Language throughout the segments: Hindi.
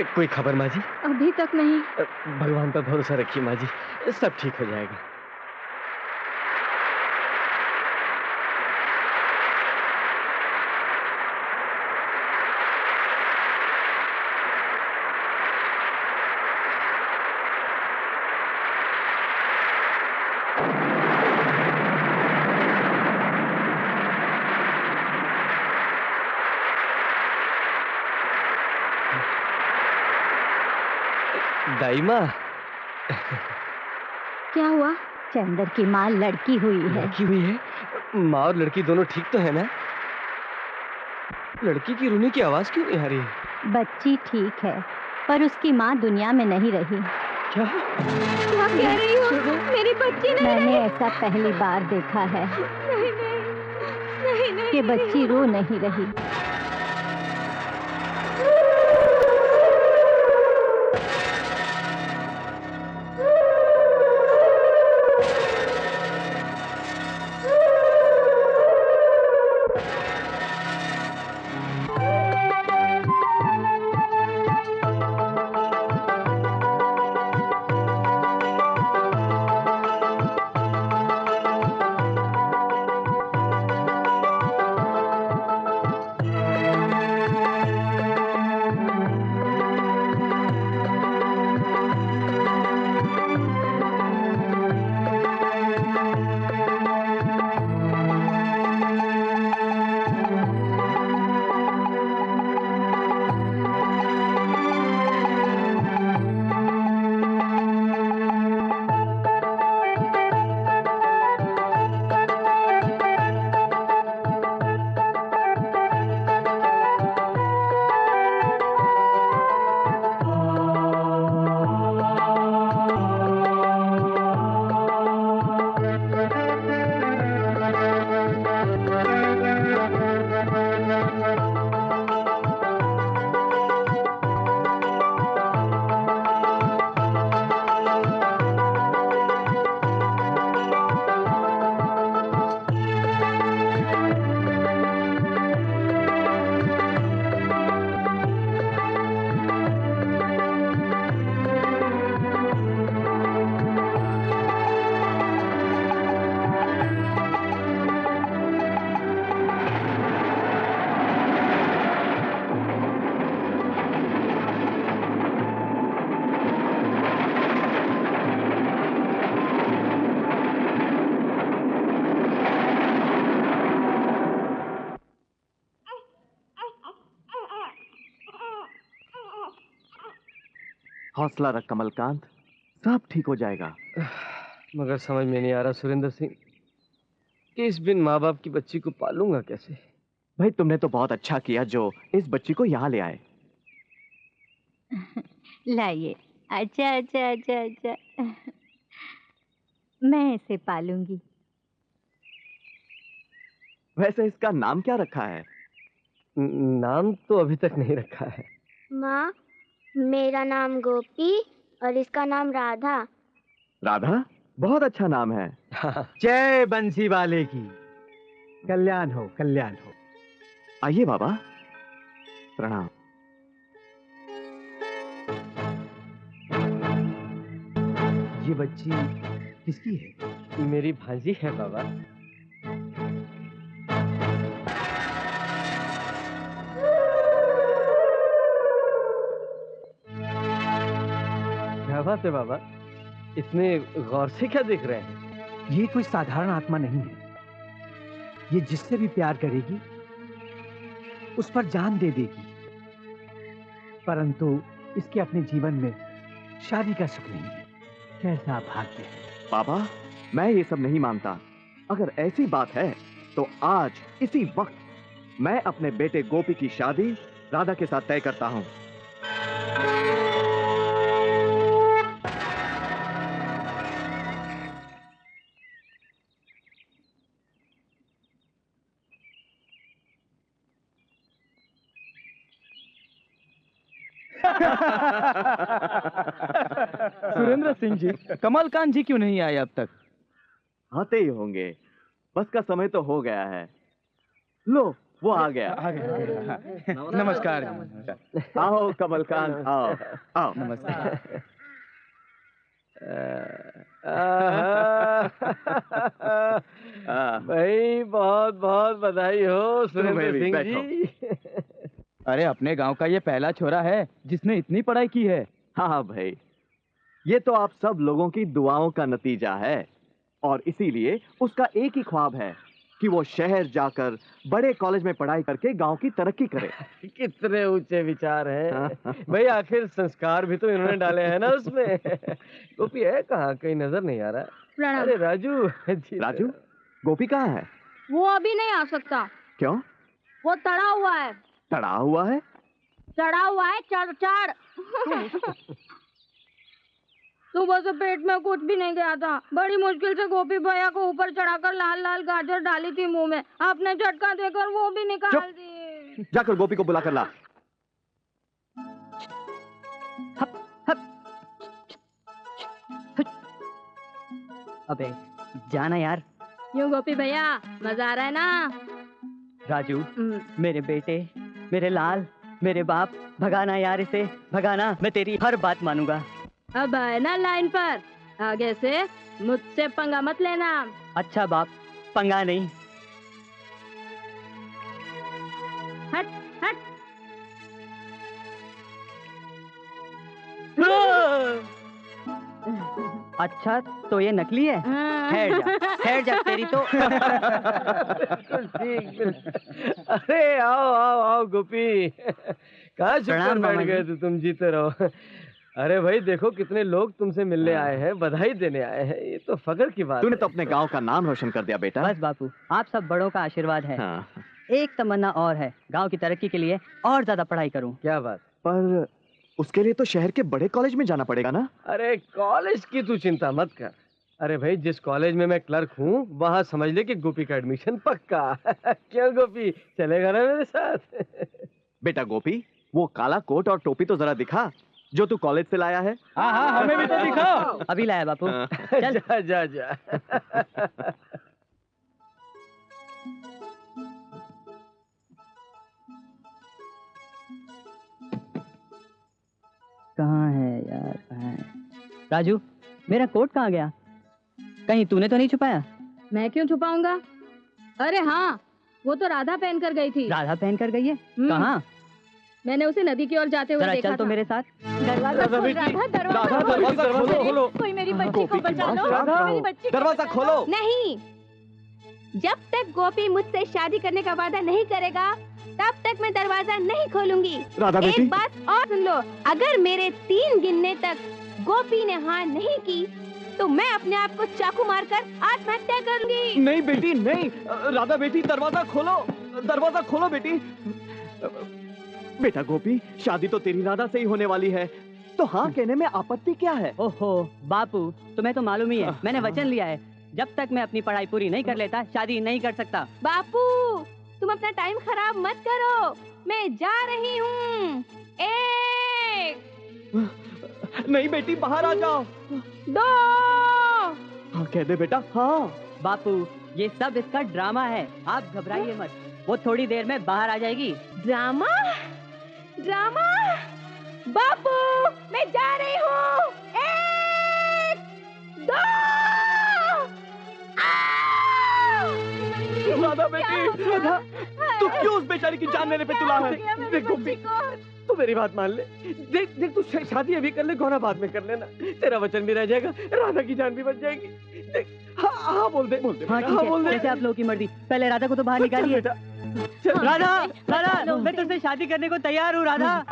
कोई खबर माँ जी? अभी तक नहीं। भगवान पर भरोसा रखिए माँ जी, सब ठीक हो जाएगा। दाई माँ। क्या हुआ? चंदर की माँ लड़की हुई है। लड़की हुई है? माँ और लड़की दोनों ठीक तो है ना? लड़की की रोने की आवाज क्यों नहीं आ रही है? बच्ची ठीक है, पर उसकी माँ दुनिया में नहीं रही। क्या? क्या कह रही हो? मेरी बच्ची नहीं मैंने रही। ऐसा पहली बार देखा है नहीं नहीं नहीं नहीं कि बच्ची रो नहीं रही। हौसला रख कमलकांत, सब ठीक हो जाएगा। मगर समझ में नहीं आ रहा सुरेंद्र सिंह कि इस बिन माँ बाप की बच्ची को पालूंगा कैसे। भाई तुमने तो बहुत अच्छा किया जो इस बच्ची को यहाँ ले आए। लाइए। अच्छा अच्छा अच्छा अच्छा। मैं इसे पालूंगी। वैसे इसका नाम क्या रखा है? नाम तो अभी तक नहीं रखा है। माँ, मेरा नाम गोपी और इसका नाम राधा। राधा? बहुत अच्छा नाम है। जय बंसी वाले की। कल्याण हो, कल्याण हो। आइए बाबा, प्रणाम। ये बच्ची किसकी है? मेरी भांजी है बाबा। क्या बात है बाबा, इतने गौर से क्या देख रहे हैं? ये कोई साधारण आत्मा नहीं है। ये जिससे भी प्यार करेगी उस पर जान दे देगी, परंतु इसके अपने जीवन में शादी का सुख नहीं है। कैसा भाग्य है। बाबा, मैं ये सब नहीं मानता। अगर ऐसी बात है तो आज इसी वक्त मैं अपने बेटे गोपी की शादी राधा के साथ तय करता हूं। सुरेंद्र सिंह जी, कमलकांत जी क्यों नहीं आए अब तक? आते ही होंगे, बस का समय तो हो गया है। लो, वो आ गया। नमस्कार। आओ कमलकांत, आओ आओ। नमस्कार। भाई बहुत बहुत बधाई हो तुम्हें सुरेंद्र भी, सिंह बैठो। जी। अरे अपने गांव का ये पहला छोरा है जिसने इतनी पढ़ाई की है। हाँ भाई, ये तो आप सब लोगों की दुआओं का नतीजा है, और इसीलिए उसका एक ही ख्वाब है कि वो शहर जाकर बड़े कॉलेज में पढ़ाई करके गांव की तरक्की करे। कितने ऊंचे विचार हैं भाई, आखिर संस्कार भी तो इन्होंने डाले हैं ना उसमें। गोपी है कहाँ, कहीं नजर नहीं आ रहा। प्रणाम। अरे राजू जी। राजू, गोपी कहाँ है? वो अभी नहीं आ सकता, क्यों? वो तड़ा हुआ है। तड़ा हुआ है? चढ़ा हुआ है, चढ़ चढ़। सुबह से पेट में कुछ भी नहीं गया था, बड़ी मुश्किल से गोपी भैया को ऊपर चढ़ाकर लाल लाल गाजर डाली थी मुंह में, आपने झटका देकर वो भी निकाल दी। जाकर गोपी को बुला कर ला। अबे जाना यार। क्यों गोपी भैया, मजा आ रहा है ना? राजू, मेरे बेटे, मेरे लाल, मेरे बाप, भगाना यार इसे, भगाना। मैं तेरी हर बात मानूंगा। अब है ना लाइन पर, आगे से मुझसे पंगा मत लेना। अच्छा बाप, पंगा नहीं। हट हट। अच्छा तो ये नकली है? ठहर जा तेरी तो। ठीक। अरे आओ आओ आओ गोपी, कहाँ चुप कर बैठ गए थे तुम? जीते रहो। अरे भाई देखो कितने लोग तुमसे मिलने आए हैं, बधाई देने आए हैं, ये तो फख्र की बात। तूने तो अपने गांव का नाम रोशन कर दिया बेटा। बस बापू, आप सब बड़ों का आशीर्वाद है। हाँ। एक तमन्ना और है, गांव की तरक्की के लिए और ज्यादा पढ़ाई करूं। क्या बात? पर उसके लिए तो शहर के बड़े कॉलेज में जाना पड़ेगा ना? अरे कॉलेज की तू चिंता मत कर। अरे भाई जिस कॉलेज में मैं क्लर्क हूँ वहाँ समझ ले कि गोपी का एडमिशन पक्का। क्यों गोपी, चलेगा ना मेरे साथ? बेटा गोपी, वो काला कोट और टोपी तो जरा दिखा जो तू कॉलेज से लाया है। हाँ हाँ, हमें भी तो दिखाओ। अभी लाया बापू। चल। जा जा जा। कहाँ है यार, कहाँ है? राजू, मेरा कोट कहाँ गया? कहीं तूने तो नहीं छुपाया? मैं क्यों छुपाऊंगा? अरे हाँ, वो तो राधा पहन कर गई थी। राधा पहन कर गई है? कहाँ? मैंने उसे नदी की ओर जाते हुए देखा चल तो था। मेरे साथ। दरवाजा खोल, दरवाजा खोलो। कोई मेरी बच्ची को बचा लो। मेरी बच्ची को दरवाजा बचा खोलो। लो। नहीं, जब तक गोपी मुझसे शादी करने का वादा नहीं करेगा तब तक मैं दरवाजा नहीं खोलूंगी। राधा बेटी। एक बात और सुन लो, अगर मेरे 3 गिनने तक गोपी ने हाँ नहीं की तो मैं अपने आप को चाकू मारकर आत्महत्या कर लूंगी। नहीं बेटी नहीं, राधा बेटी दरवाजा खोलो, दरवाजा खोलो बेटी। बेटा गोपी, शादी तो तेरी राधा से ही होने वाली है, तो हाँ कहने में आपत्ति क्या है? ओहो बापू, तुम्हें तो मालूम ही है, मैंने वचन लिया है, जब तक मैं अपनी पढ़ाई पूरी नहीं कर लेता शादी नहीं कर सकता। बापू, तुम अपना टाइम खराब मत करो, मैं जा रही हूँ। 1 नहीं बेटी, बाहर आ जाओ। 2 हाँ कह दे बेटा। हाँ बापू, ये सब इसका ड्रामा है, आप घबराइए मत, वो थोड़ी देर में बाहर आ जाएगी। Drama drama. बापू, मैं जा रही हूँ। 1 2। राधा बेटी, राधा, तू क्यों उस बेचारी की जान लेने पे तुला है? देख गोपी, तू मेरी बात मान ले। देख देख, तू शादी अभी कर ले, गौना बाद में कर लेना, तेरा वचन भी रह जाएगा, राधा की जान भी बच जाएगी। देख, हाँ हाँ बोल दे, बोल दे। हाँ ठीक है, जैसे आप लोगों की मर्जी, पहले राधा को तो बाहर निकालिए। राधा, राधा, मैं तुझसे शादी करने को तैयार हूँ राधा।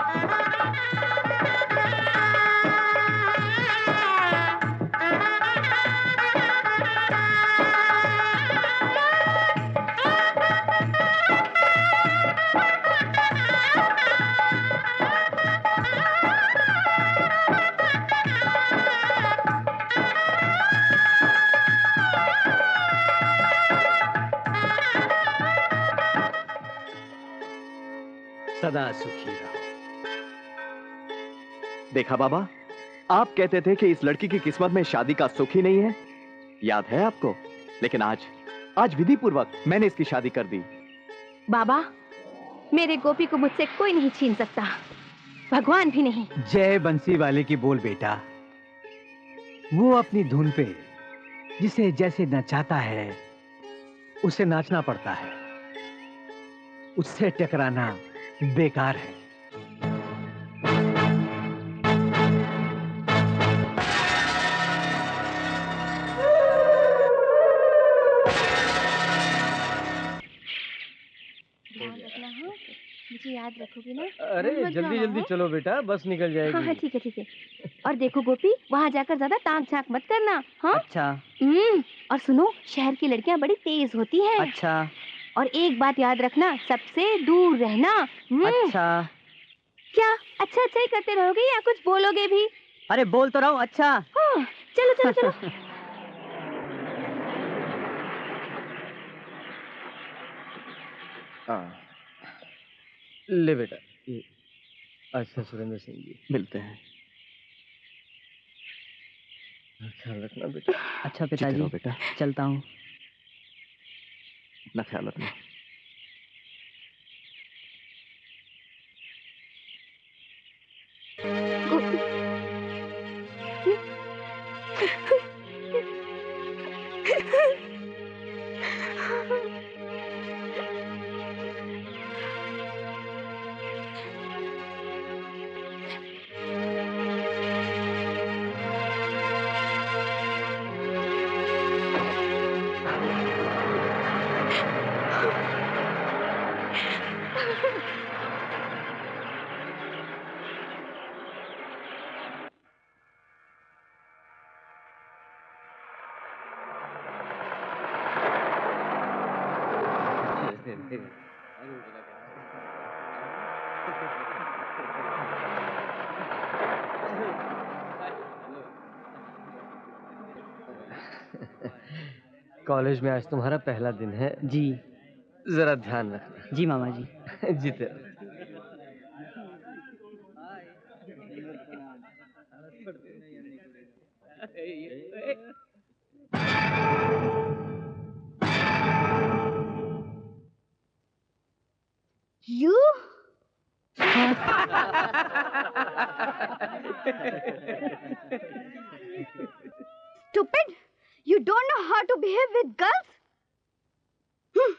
सदा सुखी रहो। देखा बाबा, आप कहते थे कि इस लड़की की किस्मत में शादी का सुख ही नहीं है, याद है आपको? लेकिन आज विधि पूर्वक मैंने इसकी शादी कर दी। बाबा, मेरे गोपी को मुझसे कोई नहीं छीन सकता, भगवान भी नहीं। जय बंसी वाले की बोल बेटा। वो अपनी धुन पे जिसे जैसे नचाता है उसे नाचना पड़ता है, उससे टकराना बेकार है। मुझे याद रखोगी ना? अरे जल्दी जल्दी चलो बेटा, बस निकल जाएगी। हाँ हाँ ठीक है ठीक है। और देखो गोपी, वहाँ जाकर ज्यादा ताक झांक मत करना। हाँ अच्छा। और सुनो, शहर की लड़कियाँ बड़ी तेज होती हैं। अच्छा। और एक बात याद रखना, सबसे दूर रहना। अच्छा। क्या अच्छा अच्छा ही करते रहोगे या कुछ बोलोगे भी? अरे बोल तो रहा हूँ। अच्छा। हाँ, चलो चलो चलो। ले बेटा ये। अच्छा सुरेंद्र सिंह जी, मिलते हैं। ख्याल रखना बेटा। अच्छा पिताजी, बेटा चलता हूँ। अपना ख्याल रखना। कॉलेज में आज तुम्हारा पहला दिन है जी। जरा ध्यान रखना। जी मामा जी। जीते। You? Stupid! You don't know how to behave with girls? हाँ?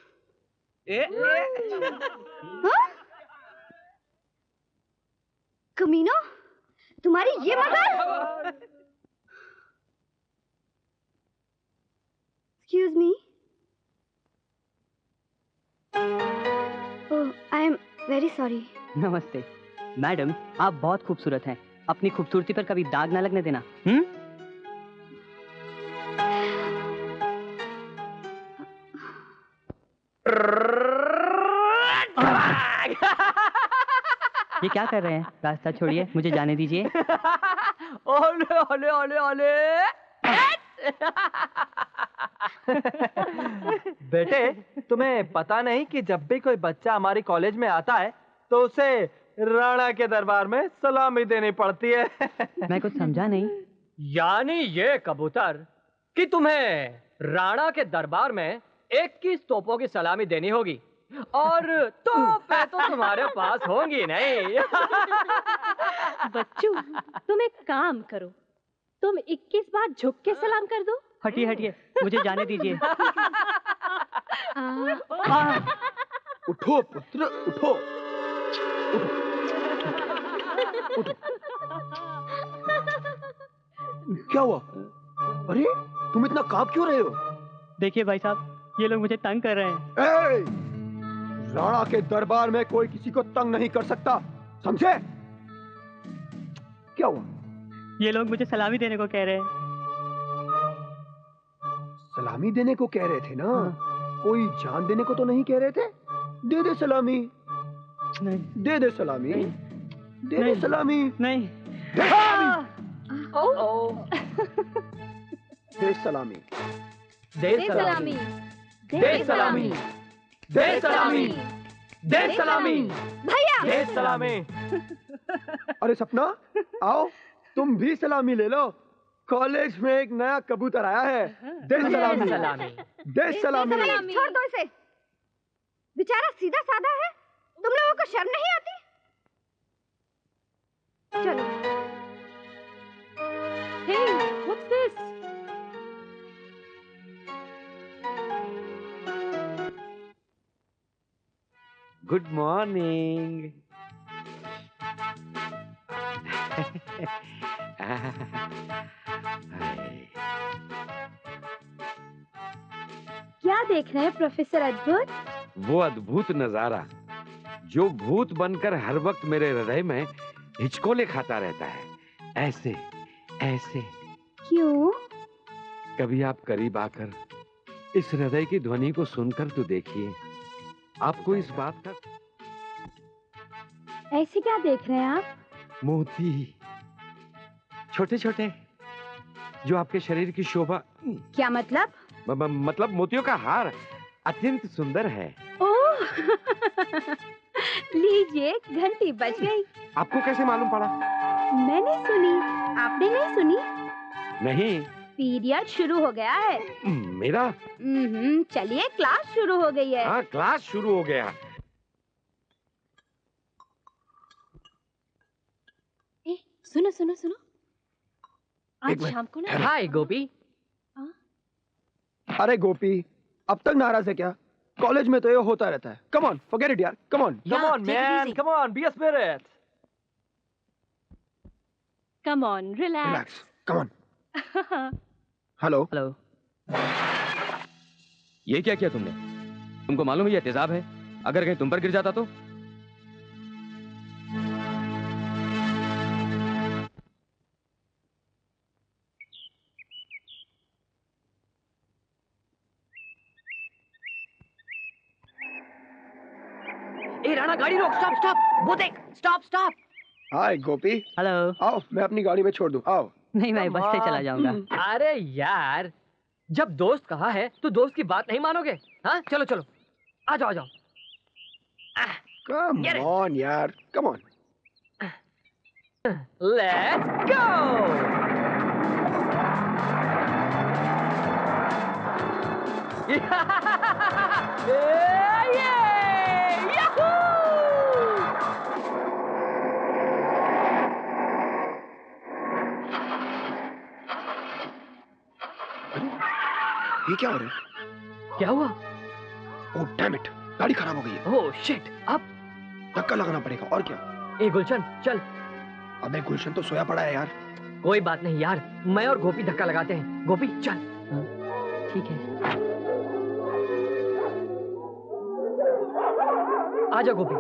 कमीनो, तुम्हारी ये मजाल? Excuse me. Oh, I am very sorry. नमस्ते मैडम, आप बहुत खूबसूरत हैं। अपनी खूबसूरती पर कभी दाग ना लगने देना। ये क्या कर रहे हैं? रास्ता छोड़िए, मुझे जाने दीजिए। ओले ओले ओले ओले। बेटे, तुम्हें पता नहीं कि जब भी कोई बच्चा हमारी कॉलेज में आता है तो उसे राणा के दरबार में सलामी देनी पड़ती है। मैं कुछ समझा नहीं। यानी ये कबूतर कि तुम्हें राणा के दरबार में 21 तोपों की सलामी देनी होगी और तोपें तो तुम्हारे पास होंगी नहीं। बच्चू, तुम एक काम करो, तुम 21 बार झुक के सलाम कर दो। हटिए हटिए, मुझे जाने दीजिए। उठो पुत्र, उठो। उठो। क्या हुआ? अरे तुम इतना कांप क्यों रहे हो? देखिए भाई साहब, ये लोग मुझे तंग कर रहे हैं। राणा के दरबार में कोई किसी को तंग नहीं कर सकता, समझे? क्या हुआ? ये लोग मुझे सलामी देने को कह रहे हैं। सलामी देने को कह रहे थे ना? कोई जान देने को तो नहीं कह रहे थे? दे दे सलामी। नहीं। दे दे सलामी। दे दे सलामी। नहीं। दे सलामी। दे सलामी। दे सलामी। दे सलामी। दे सलामी। भैया! दे सलामी। अरे सपना, आओ तुम भी सलामी ले लो। कॉलेज में एक नया कबूतर आया है। दे सलामी। सलामी। दे सलामी। छोड़ दो इसे। बेचारा सीधा साधा है, तुम लोगों को शर्म नहीं आती? चलो। Hey, what's this? Good morning. क्या देख रहे हैं प्रोफेसर अद्भुत? वो अद्भुत नजारा जो भूत बनकर हर वक्त मेरे हृदय में हिचकोले खाता रहता है, ऐसे ऐसे। क्यों? कभी आप करीब आकर इस हृदय की ध्वनि को सुनकर तो देखिए, आपको इस बात का। ऐसे क्या देख रहे हैं आप? मोती, छोटे छोटे, जो आपके शरीर की शोभा। क्या मतलब? मतलब मोतियों का हार अत्यंत सुंदर है। ओह लीजिए, घंटी बज गई। आपको कैसे मालूम पड़ा? मैंने सुनी, आपने नहीं सुनी? नहीं। पीरियड शुरू हो गया है। मेरा? चलिए, क्लास शुरू हो गई है। हाँ, क्लास शुरू हो गया। सुनो सुनो सुनो, आज शाम को ना। हाय गोपी। अरे गोपी, अब तक नाराज है क्या? कॉलेज में तो ये होता रहता है। कम ऑन, फॉरगेट इट यार। Come on man, come on, be a spirit. Come on, relax. Come on. Hello hello. ये क्या किया तुमने? तुमको मालूम है ये तेजाब है, अगर कहीं तुम पर गिर जाता तो? ए राणा, गाड़ी रोक। स्टॉप स्टॉप, वो देख। Stop stop. Hi Gopi. Hello. आओ, मैं अपनी गाड़ी में छोड़ दूं। आओ। नहीं, मैं बस से चला जाऊंगा। अरे यार, जब दोस्त कहा है तो दोस्त की बात नहीं मानोगे? हाँ, चलो चलो, आ जाओ आ जाओ। कम ऑन यार, कम ऑन। Let's go. ये क्या हो रहा है? क्या हुआ? ओह डैम इट, गाड़ी खराब हो गई है। ओह शिट, अब धक्का लगाना पड़ेगा और क्या। ए गुलशन, चल। अबे गुलशन तो सोया पड़ा है यार। कोई बात नहीं यार, मैं और गोपी धक्का लगाते हैं। गोपी चल। ठीक है। आजा गोपी,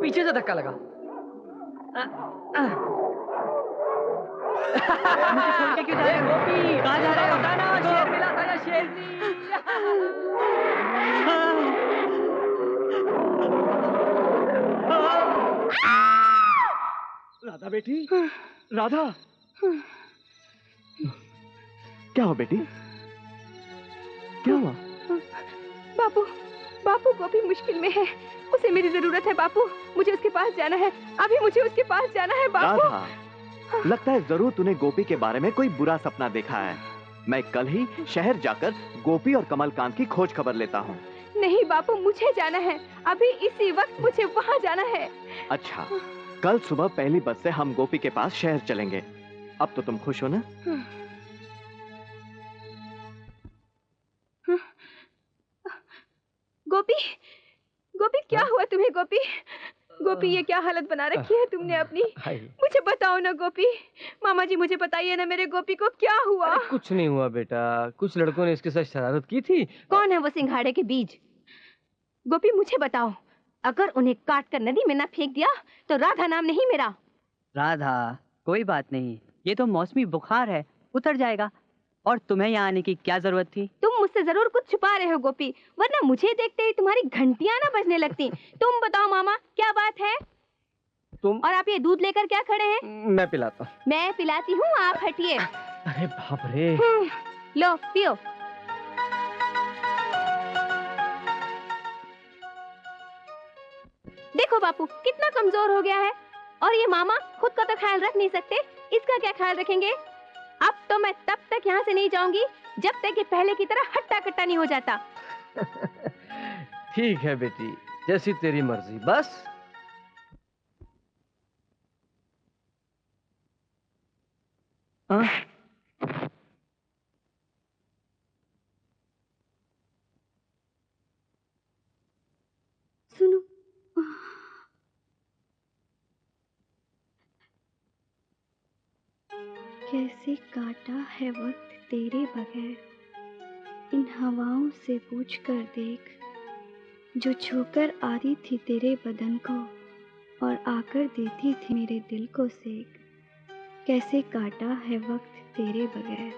पीछे से धक्का लगा। मुझे छोड़ के क्यों जा रहे हो? गोपी, कहाँ जा रहे हो? बताना, शेर मिला था ना, शेरनी। राधा बेटी, राधा। क्या हो बेटी? क्या हुआ? बापू, बापू गोपी मुश्किल में है, उसे मेरी जरूरत है बापू। मुझे उसके पास जाना है, अभी मुझे उसके पास जाना है बापू। राधा, लगता है जरूर तूने गोपी के बारे में कोई बुरा सपना देखा है। मैं कल ही शहर जाकर गोपी और कमलकांत की खोज खबर लेता हूँ। नहीं बापू, मुझे जाना है, अभी इसी वक्त मुझे वहाँ जाना है। अच्छा, कल सुबह पहली बस से हम गोपी के पास शहर चलेंगे। अब तो तुम खुश हो ना? गोपी, गोपी क्या हुआ तुम्हें? गोपी, गोपी ये क्या हालत बना रखी है तुमने अपनी? मुझे बताओ ना गोपी। मामा जी मुझे बताइए ना, मेरे गोपी को क्या हुआ? कुछ नहीं हुआ बेटा, कुछ लड़कों ने इसके साथ शरारत की थी। कौन है वो सिंघाड़े के बीज? गोपी मुझे बताओ, अगर उन्हें काट कर नदी में ना फेंक दिया तो राधा नाम नहीं मेरा। राधा, कोई बात नहीं, ये तो मौसमी बुखार है, उतर जाएगा। और तुम्हें यहाँ आने की क्या जरूरत थी? तुम मुझसे जरूर कुछ छुपा रहे हो गोपी, वरना मुझे देखते ही तुम्हारी घंटियां ना बजने लगती। तुम बताओ मामा, क्या बात है? तुम और आप ये दूध लेकर क्या खड़े हैं? मैं पिलाता हूँ। मैं पिलाती हूँ, आप हटिए। अरे बाप रे। लो पियो। देखो बापू कितना कमजोर हो गया है, और ये मामा खुद का तो ख्याल रख नहीं सकते, इसका क्या ख्याल रखेंगे? अब तो मैं तब तक यहाँ से नहीं जाऊंगी जब तक ये पहले की तरह हट्टा कट्टा नहीं हो जाता। ठीक है बेटी, जैसी तेरी मर्जी। बस सुनो, कैसे काटा है वक्त तेरे बगैर, इन हवाओं से पूछ कर देख, जो छूकर आती थी तेरे बदन को और आकर देती थी मेरे दिल को सेक। कैसे काटा है वक्त तेरे बगैर।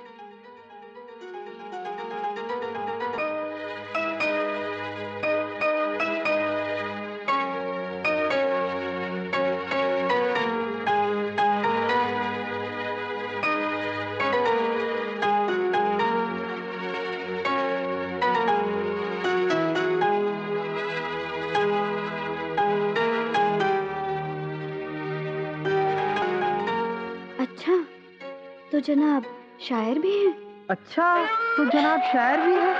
अच्छा, तो जनाब शायर भी हैं? अच्छा, तो जनाब शायर भी है।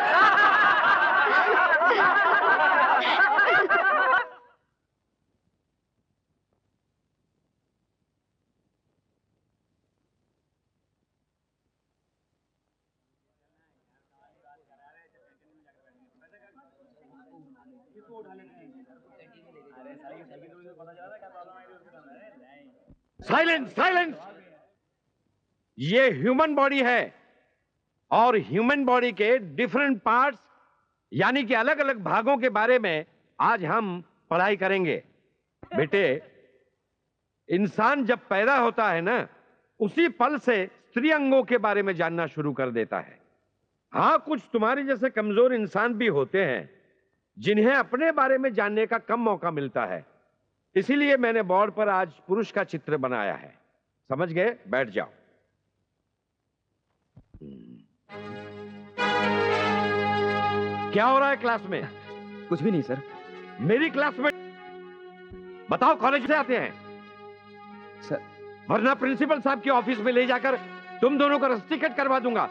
Silence, silence. ये ह्यूमन बॉडी है और ह्यूमन बॉडी के डिफरेंट पार्ट्स यानी कि अलग अलग भागों के बारे में आज हम पढ़ाई करेंगे। बेटे, इंसान जब पैदा होता है ना, उसी पल से स्त्री अंगों के बारे में जानना शुरू कर देता है। हाँ, कुछ तुम्हारे जैसे कमजोर इंसान भी होते हैं जिन्हें अपने बारे में जानने का कम मौका मिलता है। इसीलिए मैंने बोर्ड पर आज पुरुष का चित्र बनाया है। समझ गए? बैठ जाओ। क्या हो रहा है क्लास में? कुछ भी नहीं सर। मेरी क्लास में बताओ, कॉलेज से आते हैं सर? वरना प्रिंसिपल साहब के ऑफिस में ले जाकर तुम दोनों का रस्टिकेट करवा दूंगा।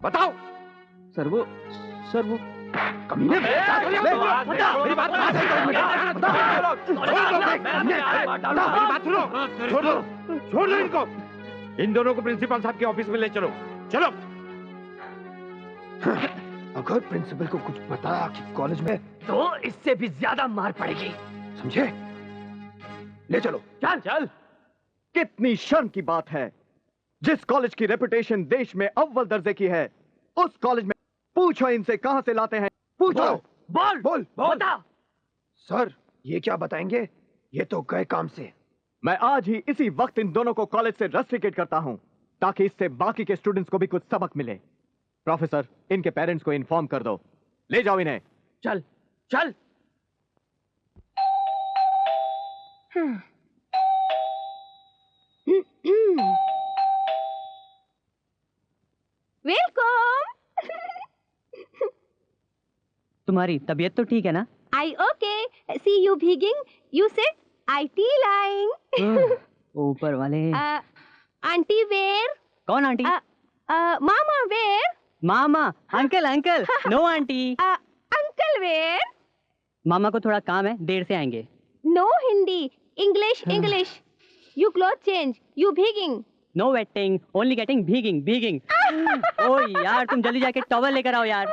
बताओ। सर वो कमीने, मेरी बात सुनो। छोड़ दो इनको। इन दोनों को प्रिंसिपल साहब के ऑफिस में ले चलो। चलो। अगर प्रिंसिपल को कुछ पता कि कॉलेज में, तो इससे भी ज्यादा मार पड़ेगी, समझे? ले चलो। चल चल। कितनी शर्म की बात है, जिस कॉलेज की रेपुटेशन देश में अव्वल दर्जे की है, उस कॉलेज में पूछो इनसे कहां से लाते हैं। पूछो। बोल बोल बोल। सर, ये क्या बताएंगे? ये तो गए काम से। मैं आज ही इसी वक्त इन दोनों को कॉलेज से रस्टिकेट करता हूं, ताकि इससे बाकी के स्टूडेंट्स को भी कुछ सबक मिले। प्रोफेसर, इनके पेरेंट्स को इन्फॉर्म कर दो। ले जाओ इन्हें। चल चल। वेलकम। तुम्हारी तबीयत तो ठीक है ना? I okay. सी यू भीगिंग, यू सेड IT lying. ऊपर वाले। Aunty where? कौन आंटी? मामा वेयर? मामा। Uncle uncle. No aunty. Uncle where? मामा को थोड़ा काम है, देर से आएंगे। No Hindi, English English. You cloth change, you भीगिंग। नो वेटिंग, ओनली गेटिंग भीगिंग भीगिंग। ओ यार, तुम जल्दी जाके टॉवल लेकर आओ यार।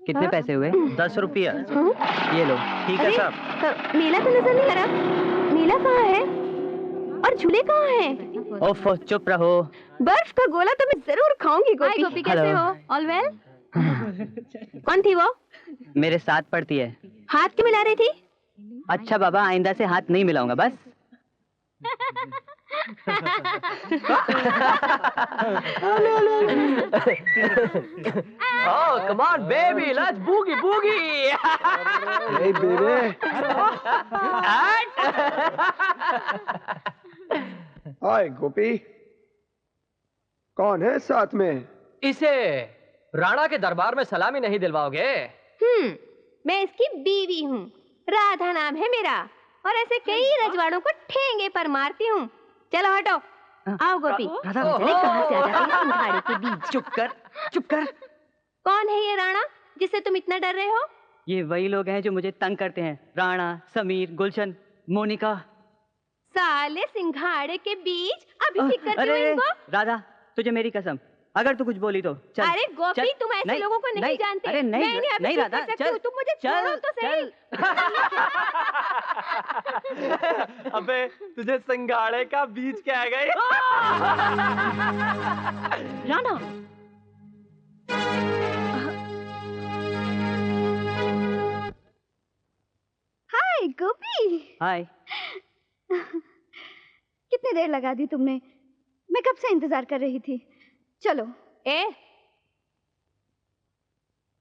कितने पैसे हुए? 10 रुपया। ये लो। ठीक है साहब। नीला तो नजर नहीं आ रहा। नीला कहाँ है? और झूले कहाँ हैं? ओफ, चुप रहो। बर्फ का गोला तो मैं जरूर खाऊंगी। गोपी, गोपी कैसे हो? All well? कौन थी वो? मेरे साथ पढ़ती है। हाथ क्यों मिला रही थी? अच्छा बाबा, आइंदा से हाथ नहीं मिलाऊंगा बस। Oh, come on, baby, let's boogie boogie. Hey, baby. हाय गोपी, कौन है साथ में? इसे राणा के दरबार में सलामी नहीं दिलवाओगे? मैं इसकी बीवी हूँ, राधा नाम है मेरा, और ऐसे कई रजवाड़ों को ठेंगे पर मारती हूँ। चलो हटो, आओ गोपी। राधा, कहाँ से आ जाती है सिंघाड़े के बीच? चुप कर, चुप कर। कौन है ये राणा जिससे तुम इतना डर रहे हो? ये वही लोग हैं जो मुझे तंग करते हैं, राणा, समीर, गुलशन, मोनिका। साले सिंघाड़े के बीच अभी ठीक करती हो अरे इनको? राधा, तुझे मेरी कसम, अगर तू कुछ बोली तो चल। अरे गोपी, चल, तुम ऐसे लोगों को नहीं जानते। अरे नहीं, मैं इन्हें अभी नहीं ठीक राधा, कर सकती चल, हूँ, तुम मुझे चल, छोड़ो तो सही। अबे तुझे सिंघाड़े का बीज क्या गई? राणा, हाय गोपी। हाय। कितनी देर लगा दी तुमने? मैं कब से इंतजार कर रही थी। चलो।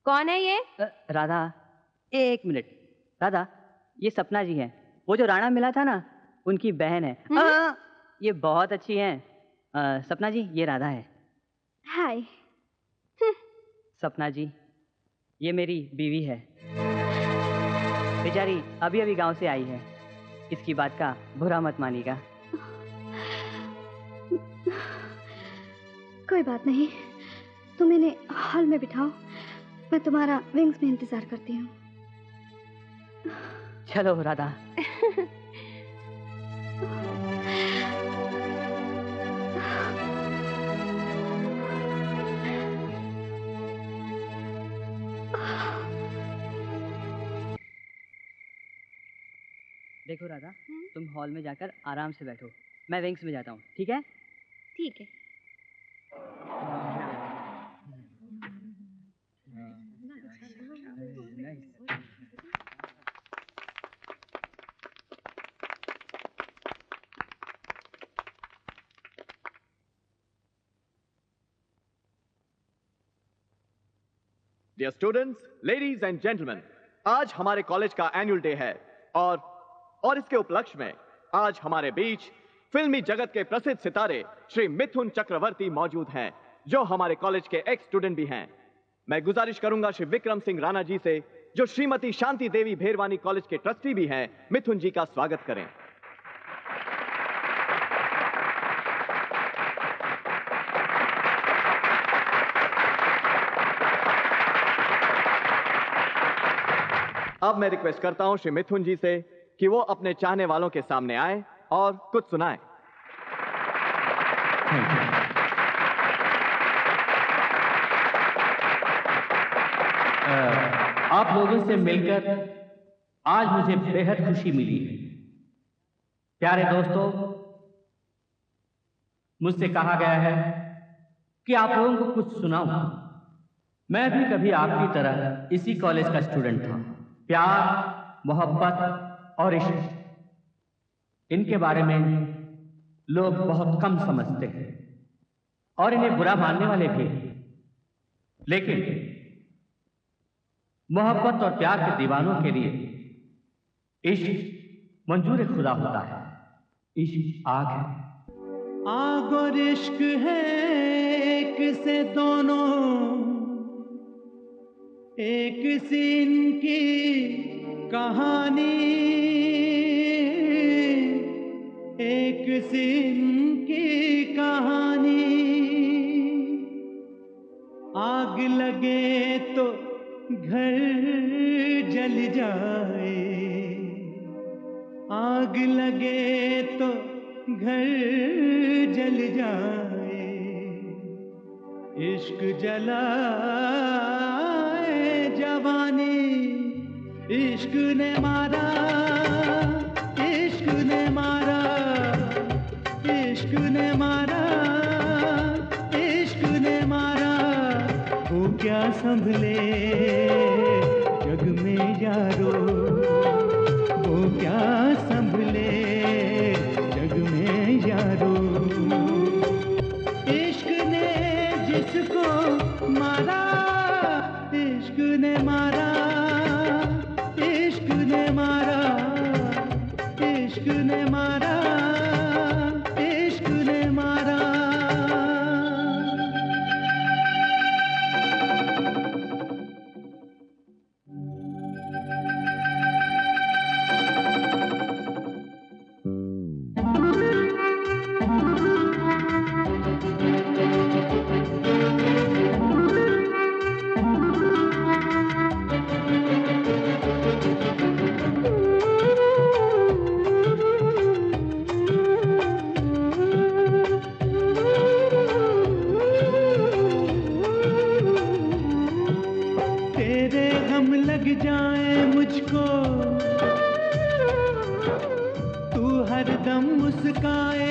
कौन है ये? राधा, एक मिनट। राधा, ये सपना जी हैं, वो जो राणा मिला था ना, उनकी बहन है। ये बहुत अच्छी हैं। सपना जी, ये राधा है। हाय। सपना जी, ये मेरी बीवी है। बेचारी अभी अभी गांव से आई है, इसकी बात का बुरा मत मानिएगा। कोई बात नहीं, तुम इन्हें हॉल में बिठाओ, मैं तुम्हारा विंग्स में इंतजार करती हूँ। चलो राधा। देखो राधा, तुम हॉल में जाकर आराम से बैठो, मैं विंग्स में जाता हूँ, ठीक है? ठीक है। Dear students, ladies and gentleman, आज हमारे कॉलेज का एनुअल डे है और इसके उपलक्ष्य में आज हमारे बीच फिल्मी जगत के प्रसिद्ध सितारे श्री मिथुन चक्रवर्ती मौजूद हैं, जो हमारे कॉलेज के एक्स स्टूडेंट भी हैं। मैं गुजारिश करूंगा श्री विक्रम सिंह राणा जी से, जो श्रीमती शांति देवी भेरवानी कॉलेज के ट्रस्टी भी हैं, मिथुन जी का स्वागत करें। अब मैं रिक्वेस्ट करता हूं श्री मिथुन जी से कि वो अपने चाहने वालों के सामने आए और कुछ सुनाएं। आप लोगों से मिलकर आज मुझे बेहद खुशी मिली है। प्यारे दोस्तों, मुझसे कहा गया है कि आप लोगों को कुछ सुनाऊं। मैं भी कभी आपकी तरह इसी कॉलेज का स्टूडेंट था। प्यार, मोहब्बत और इश्क, इनके बारे में लोग बहुत कम समझते हैं और इन्हें बुरा मानने वाले भी। लेकिन मोहब्बत और प्यार के दीवानों के लिए इश्क मंजूर खुदा होता है। इश्क आग है। आग और इश्क है एक से दोनों, एक सी इनकी कहानी, एक सी इनकी कहानी। आग लगे तो घर जल जाए, आग लगे तो घर जल जाए। इश्क जलाए जवानी, इश्क ने मारा, इश्क ने मारा, इश्क ने मारा, इश्क ने मारा। वो क्या संभले जग में यारो, वो क्या संभले जग में यारो। इश्क ने जिसको मारा, इश्क ने मारा, इश्क ने मारा, इश्क ने मारा, इश्क ने मारा। हरदम मुस्काए,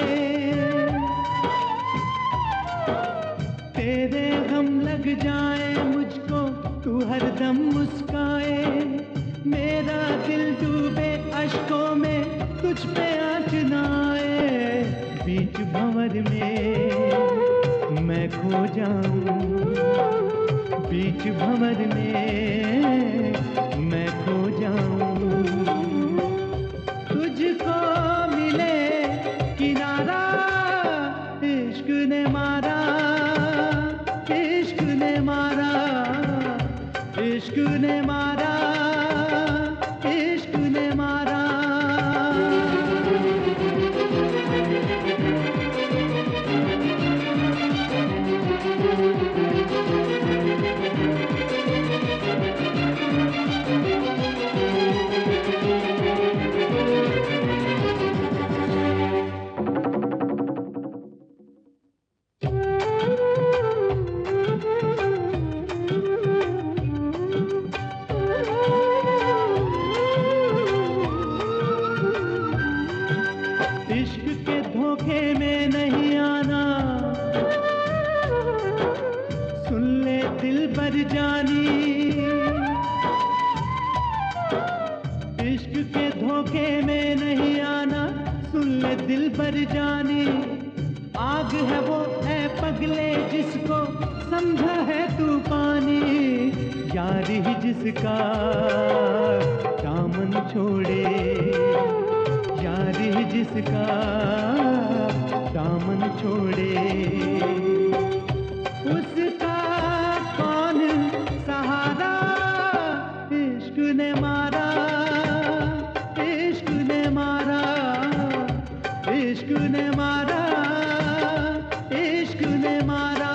तेरे गम लग जाए मुझको, तू हरदम मुस्काए, मेरा दिल डूबे अश्कों में, तुझ पे आँच ना आए, बीच भंवर में मैं खो जाऊं, बीच भंवर में मैं खो जाऊं, तुझको मिले किनारा, इश्क ने मारा, इश्क ने मारा, इश्क ने मारा, इश्क ने मारा। इश्क के धोखे में नहीं आना, सुन ले दिल पर जानी, इश्क के धोखे में नहीं आना, सुन ले दिल पर जानी, आग है वो है पगले जिसको समझा है तू पानी, यार ही जिसका दामन छोड़े, यार ही जिसका दामन छोड़े, उसका कौन सहारा, इश्क ने मारा, इश्क ने मारा, इश्क ने मारा, इश्क ने मारा।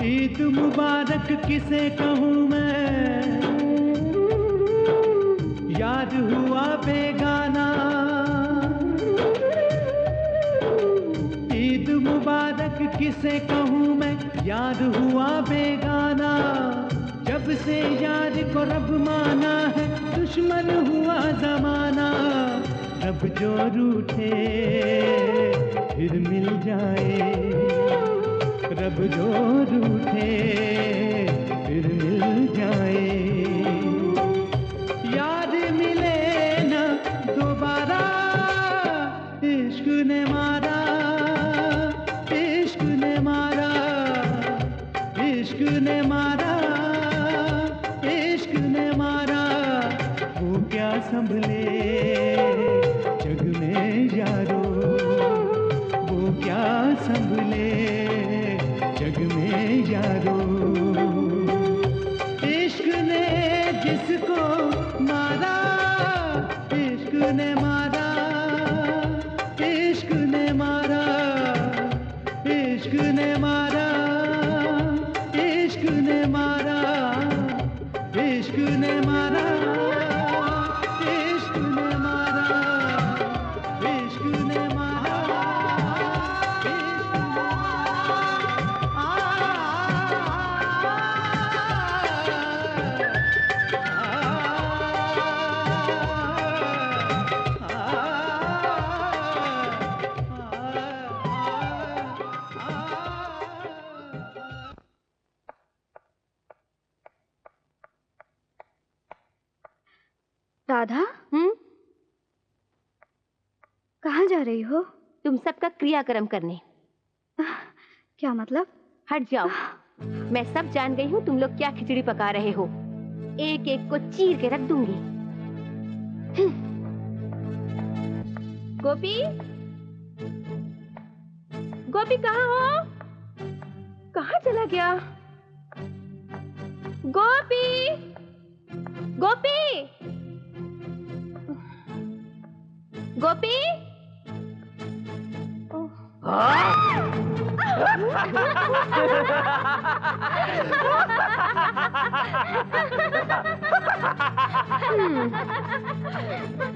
ईद मुबारक किसे कहूँ मैं, याद हुआ बेगाना, ईद मुबारक किसे कहूँ मैं, याद हुआ बेगाना, जब से यार को रब माना है, दुश्मन हुआ जमाना, रब जो रूठे फिर मिल जाए, रब जो रूठे फिर मिल जाए, याद मिले न दोबारा, इश्क ने मारा, इश्क ने मारा, इश्क ने मारा, इश्क ने मारा, वो क्या संभले जग में यारो, वो क्या संभले जग में यारो, इश्क ने जिसको मारा, इश्क ने मारा, इश्क ने मारा, इश्क ने मारा, इश्क ने मारा, इश्क ने मारा, इश्क ने मारा, इश्क ने मारा। राधा, कहाँ जा रही हो? तुम सबका क्रियाक्रम करने। क्या मतलब? हट जाओ, मैं सब जान गई हूँ तुम लोग क्या खिचड़ी पका रहे हो, एक एक को चीर के रख दूंगी। गोपी, गोपी कहाँ हो? कहाँ चला गया? गोपी, गोपी, गोपी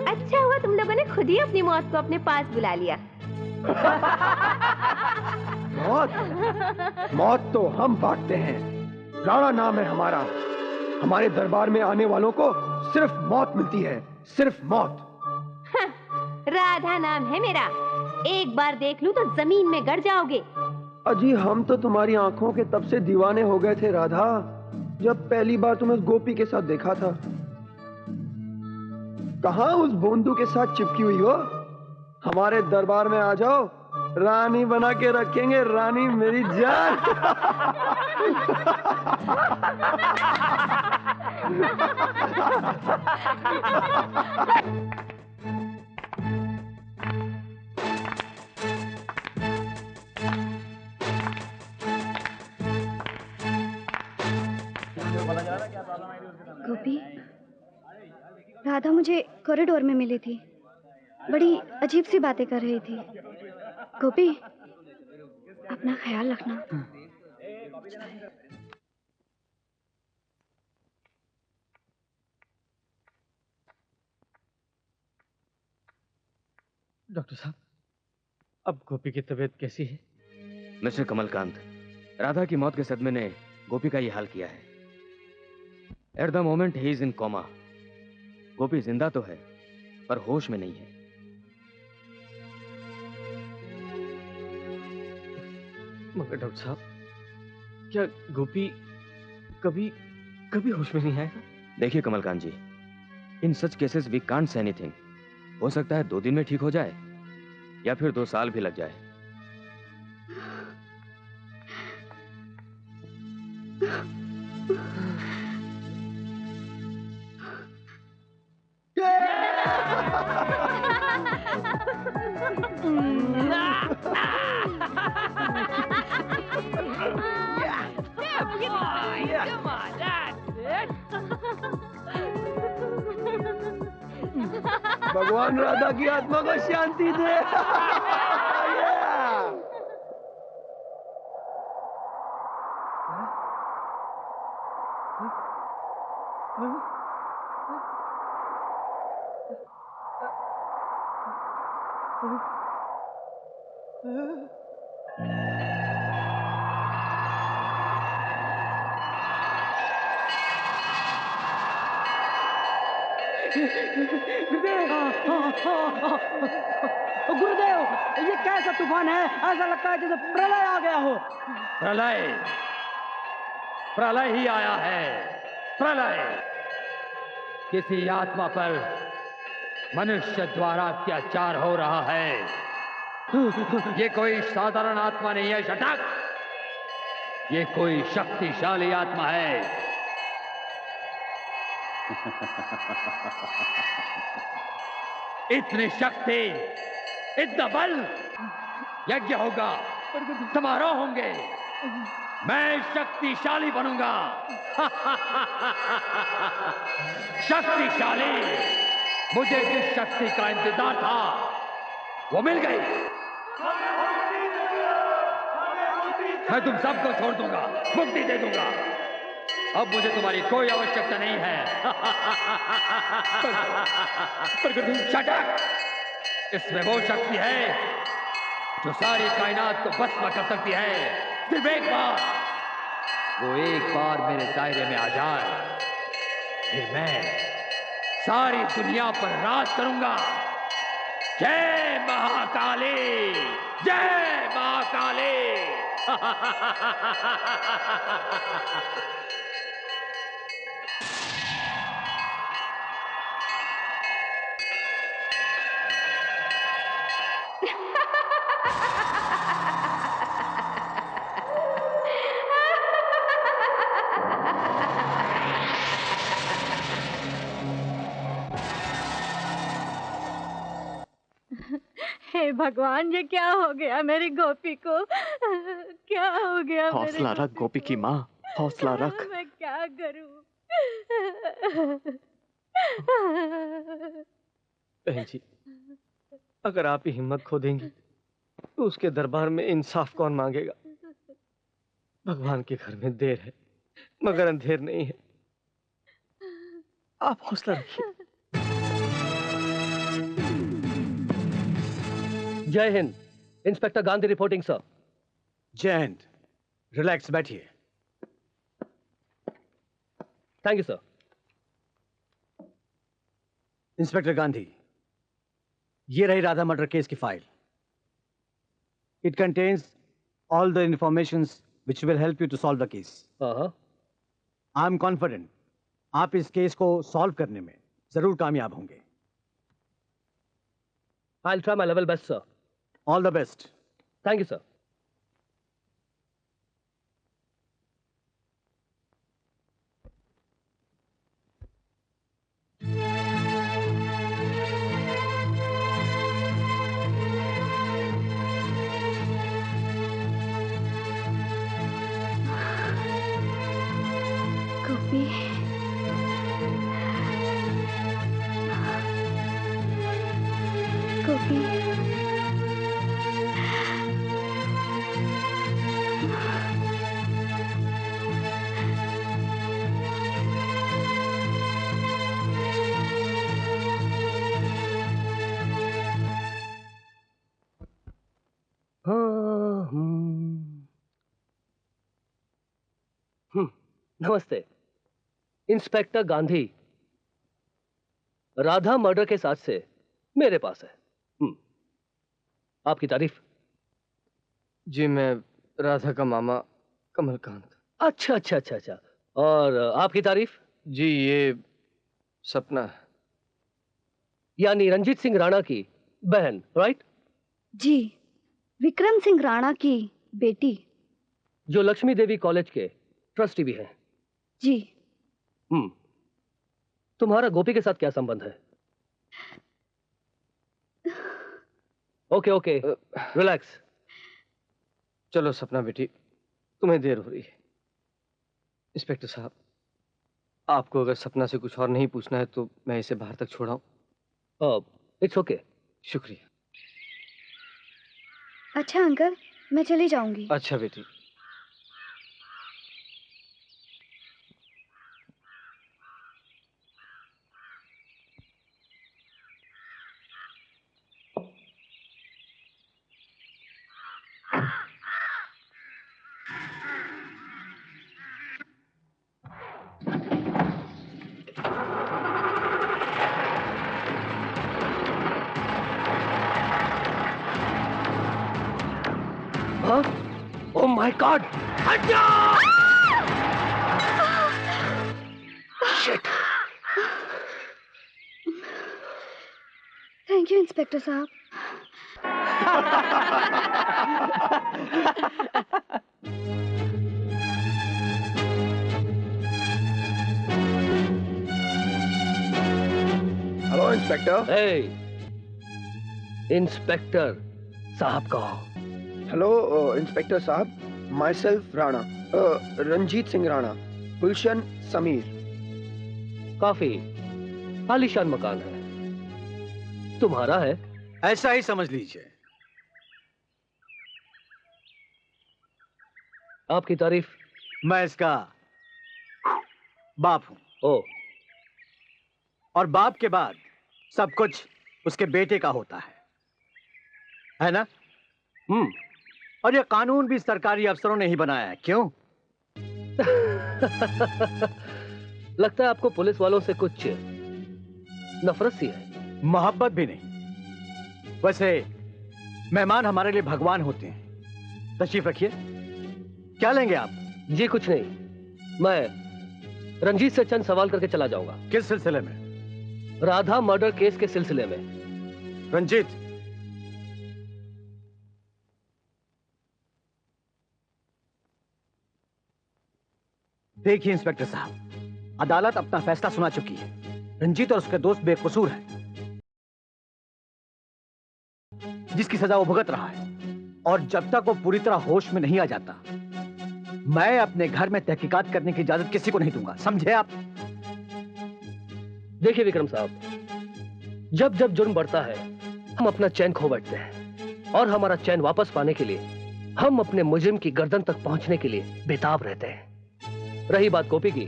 अच्छा हुआ तुम लोगों ने खुद ही अपनी मौत को अपने पास बुला लिया। मौत मौत तो हम बांटते हैं। राणा नाम है हमारा। हमारे दरबार में आने वालों को सिर्फ मौत मिलती है, सिर्फ मौत। राधा नाम है मेरा। एक बार देख लूं तो जमीन में गड़ जाओगे। अजी हम तो तुम्हारी आंखों के तब से दीवाने हो गए थे राधा, जब पहली बार तुम्हें गोपी के साथ देखा था। कहाँ उस बोंदू के साथ चिपकी हुई हो? हमारे दरबार में आ जाओ, रानी बना के रखेंगे, रानी मेरी जान। गोपी, राधा मुझे कॉरिडोर में मिली थी। बड़ी अजीब सी बातें कर रही थी। गोपी, अपना ख्याल रखना। डॉक्टर साहब, अब गोपी की तबीयत कैसी है? मिस्टर कमलकांत, राधा की मौत के सदमे ने गोपी का ये हाल किया है। At the moment he is in coma. Gopi जिंदा तो है पर होश में नहीं है। मगर डॉक्टर साहब, क्या गोपी कभी कभी होश में नहीं आएगा? देखिए Kamalkant ji, in such cases we can't say anything. हो सकता है 2 दिन में ठीक हो जाए या फिर 2 साल भी लग जाए। भगवान राधा की आत्मा को शांति दे। गुरुदेव, ये कैसा तूफान है? ऐसा लगता है जैसे प्रलय आ गया हो। प्रलय प्रलय ही आया है। प्रलय किसी आत्मा पर मनुष्य द्वारा अत्याचार हो रहा है। ये कोई साधारण आत्मा नहीं है शटक, ये कोई शक्तिशाली आत्मा है। इतनी शक्ति, इतना बल, यज्ञ होगा, समारोह होंगे, मैं शक्तिशाली बनूंगा। शक्तिशाली, मुझे जिस शक्ति का इंतजार था वो मिल गई। मैं तुम सबको छोड़ दूंगा, मुक्ति दे दूंगा। अब मुझे तुम्हारी कोई आवश्यकता नहीं है। Shut up! इसमें वो शक्ति है जो सारी कायनात को भस्म कर सकती है। सिर्फ एक बार, वो एक बार मेरे दायरे में आ जाए, फिर मैं सारी दुनिया पर राज करूंगा। जय महाकाली, जय महाकाली। हे भगवान, ये क्या हो गया मेरी गोपी को? क्या हो गया? हौसला रख गोपी की माँ, हौसला रख। मैं क्या करूं? बहन जी, अगर आप ही हिम्मत खो देंगी तो उसके दरबार में इंसाफ कौन मांगेगा? भगवान के घर में देर है मगर अंधेर नहीं है। आप हौसला रखिए। जय Hind. Inspector Gandhi reporting sir. जय हिंद। रिलैक्स, बैठिए। Thank you sir. Inspector Gandhi, ये रही राधा मर्डर केस की file. It contains all the informations which will help you to solve the case. I am confident आप इस केस को सॉल्व करने में जरूर कामयाब होंगे। I'll try my level best, sir. All the best. Thank you, sir. गोपी, गोपी, नमस्ते। इंस्पेक्टर गांधी, राधा मर्डर के साथ से मेरे पास है। आपकी तारीफ? जी, मैं राधा का मामा कमलकांत। अच्छा अच्छा अच्छा अच्छा। और आपकी तारीफ? जी, ये सपना है। यानी रंजीत सिंह राणा की बहन, राइट? जी, विक्रम सिंह राणा की बेटी। जो लक्ष्मी देवी कॉलेज के ट्रस्टी भी हैं। जी। तुम्हारा गोपी के साथ क्या संबंध है? Okay okay, relax. चलो सपना बेटी, तुम्हें देर हो रही है। इंस्पेक्टर साहब, आपको अगर सपना से कुछ और नहीं पूछना है तो मैं इसे बाहर तक छोड़ाऊं? It's okay. शुक्रिया। अच्छा अंकल, मैं चली जाऊंगी। अच्छा बेटी। Oh my God! हट जाओ! Shit! थैंक यू इंस्पेक्टर साहब। Hello inspector. इंस्पेक्टर साहब कहो। हेलो इंस्पेक्टर साहब, माई सेल्फ राणा, रंजीत सिंह राणा, गुलशन समीर। काफी आलीशान मकान है। तुम्हारा है? ऐसा ही समझ लीजिए। आपकी तारीफ? मैं इसका बाप हूं। ओ। और बाप के बाद सब कुछ उसके बेटे का होता है ना? और ये कानून भी सरकारी अफसरों ने ही बनाया है, क्यों? लगता है आपको पुलिस वालों से कुछ नफरत सी है। मोहब्बत भी नहीं। वैसे मेहमान हमारे लिए भगवान होते हैं। तशरीफ रखिए। क्या लेंगे आप? जी कुछ नहीं, मैं रंजीत से चंद सवाल करके चला जाऊंगा। किस सिलसिले में? राधा मर्डर केस के सिलसिले में। रंजीत, देखिए इंस्पेक्टर साहब, अदालत अपना फैसला सुना चुकी है। रंजीत और उसके दोस्त बेकसूर हैं, जिसकी सजा वो भुगत रहा है। और जब तक वो पूरी तरह होश में नहीं आ जाता, मैं अपने घर में तहकीकात करने की इजाजत किसी को नहीं दूंगा, समझे आप? देखिए विक्रम साहब, जब जब जुर्म बढ़ता है हम अपना चैन खो बैठते हैं और हमारा चैन वापस पाने के लिए हम अपने मुजरिम की गर्दन तक पहुंचने के लिए बेताब रहते हैं। रही बात गोपी की,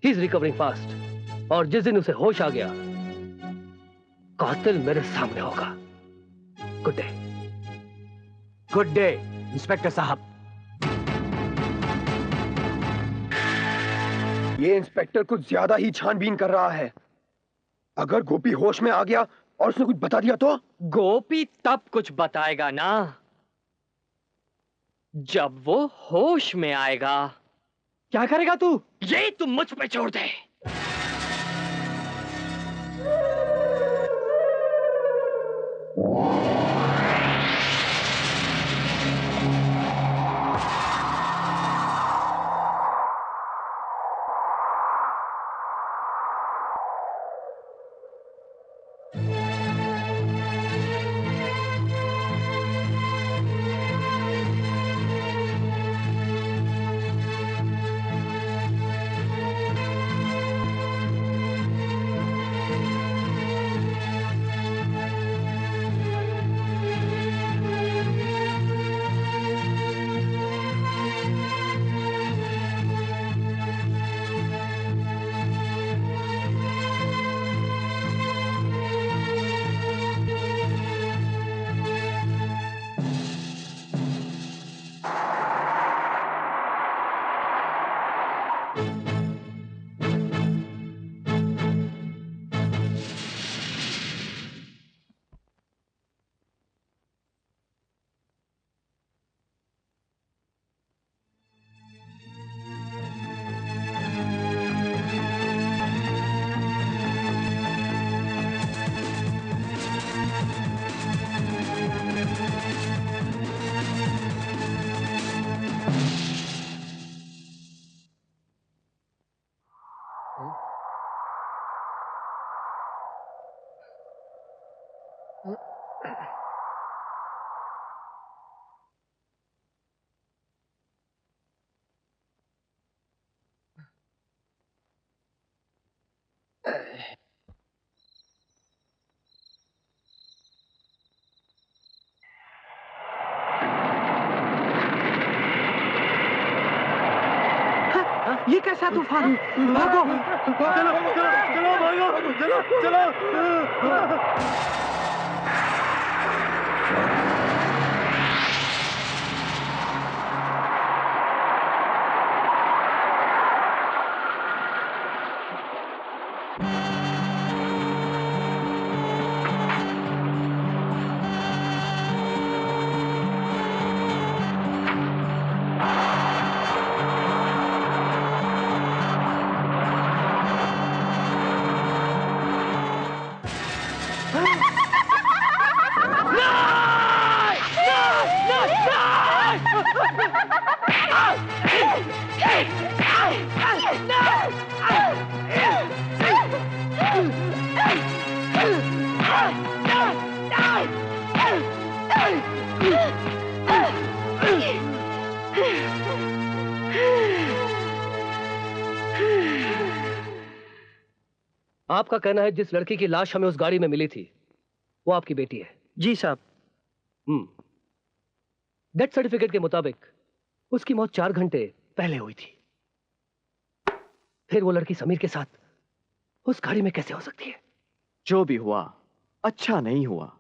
ही इज रिकवरिंग फास्ट और जिस दिन उसे होश आ गया कातिल मेरे सामने होगा। Good day. Good day inspector साहब। ये इंस्पेक्टर कुछ ज्यादा ही छानबीन कर रहा है। अगर गोपी होश में आ गया और उसने कुछ बता दिया तो? गोपी तब कुछ बताएगा ना जब वो होश में आएगा। क्या करेगा तू? ये तुम मुझ पे छोड़ दे। ये कैसा तूफान? भागो! चलो चलो चलो भागो! चलो चलो! आपका कहना है जिस लड़की की लाश हमें उस गाड़ी में मिली थी वो आपकी बेटी है? जी साहब। डेथ सर्टिफिकेट के मुताबिक उसकी मौत 4 घंटे पहले हुई थी। फिर वो लड़की समीर के साथ उस गाड़ी में कैसे हो सकती है? जो भी हुआ अच्छा नहीं हुआ।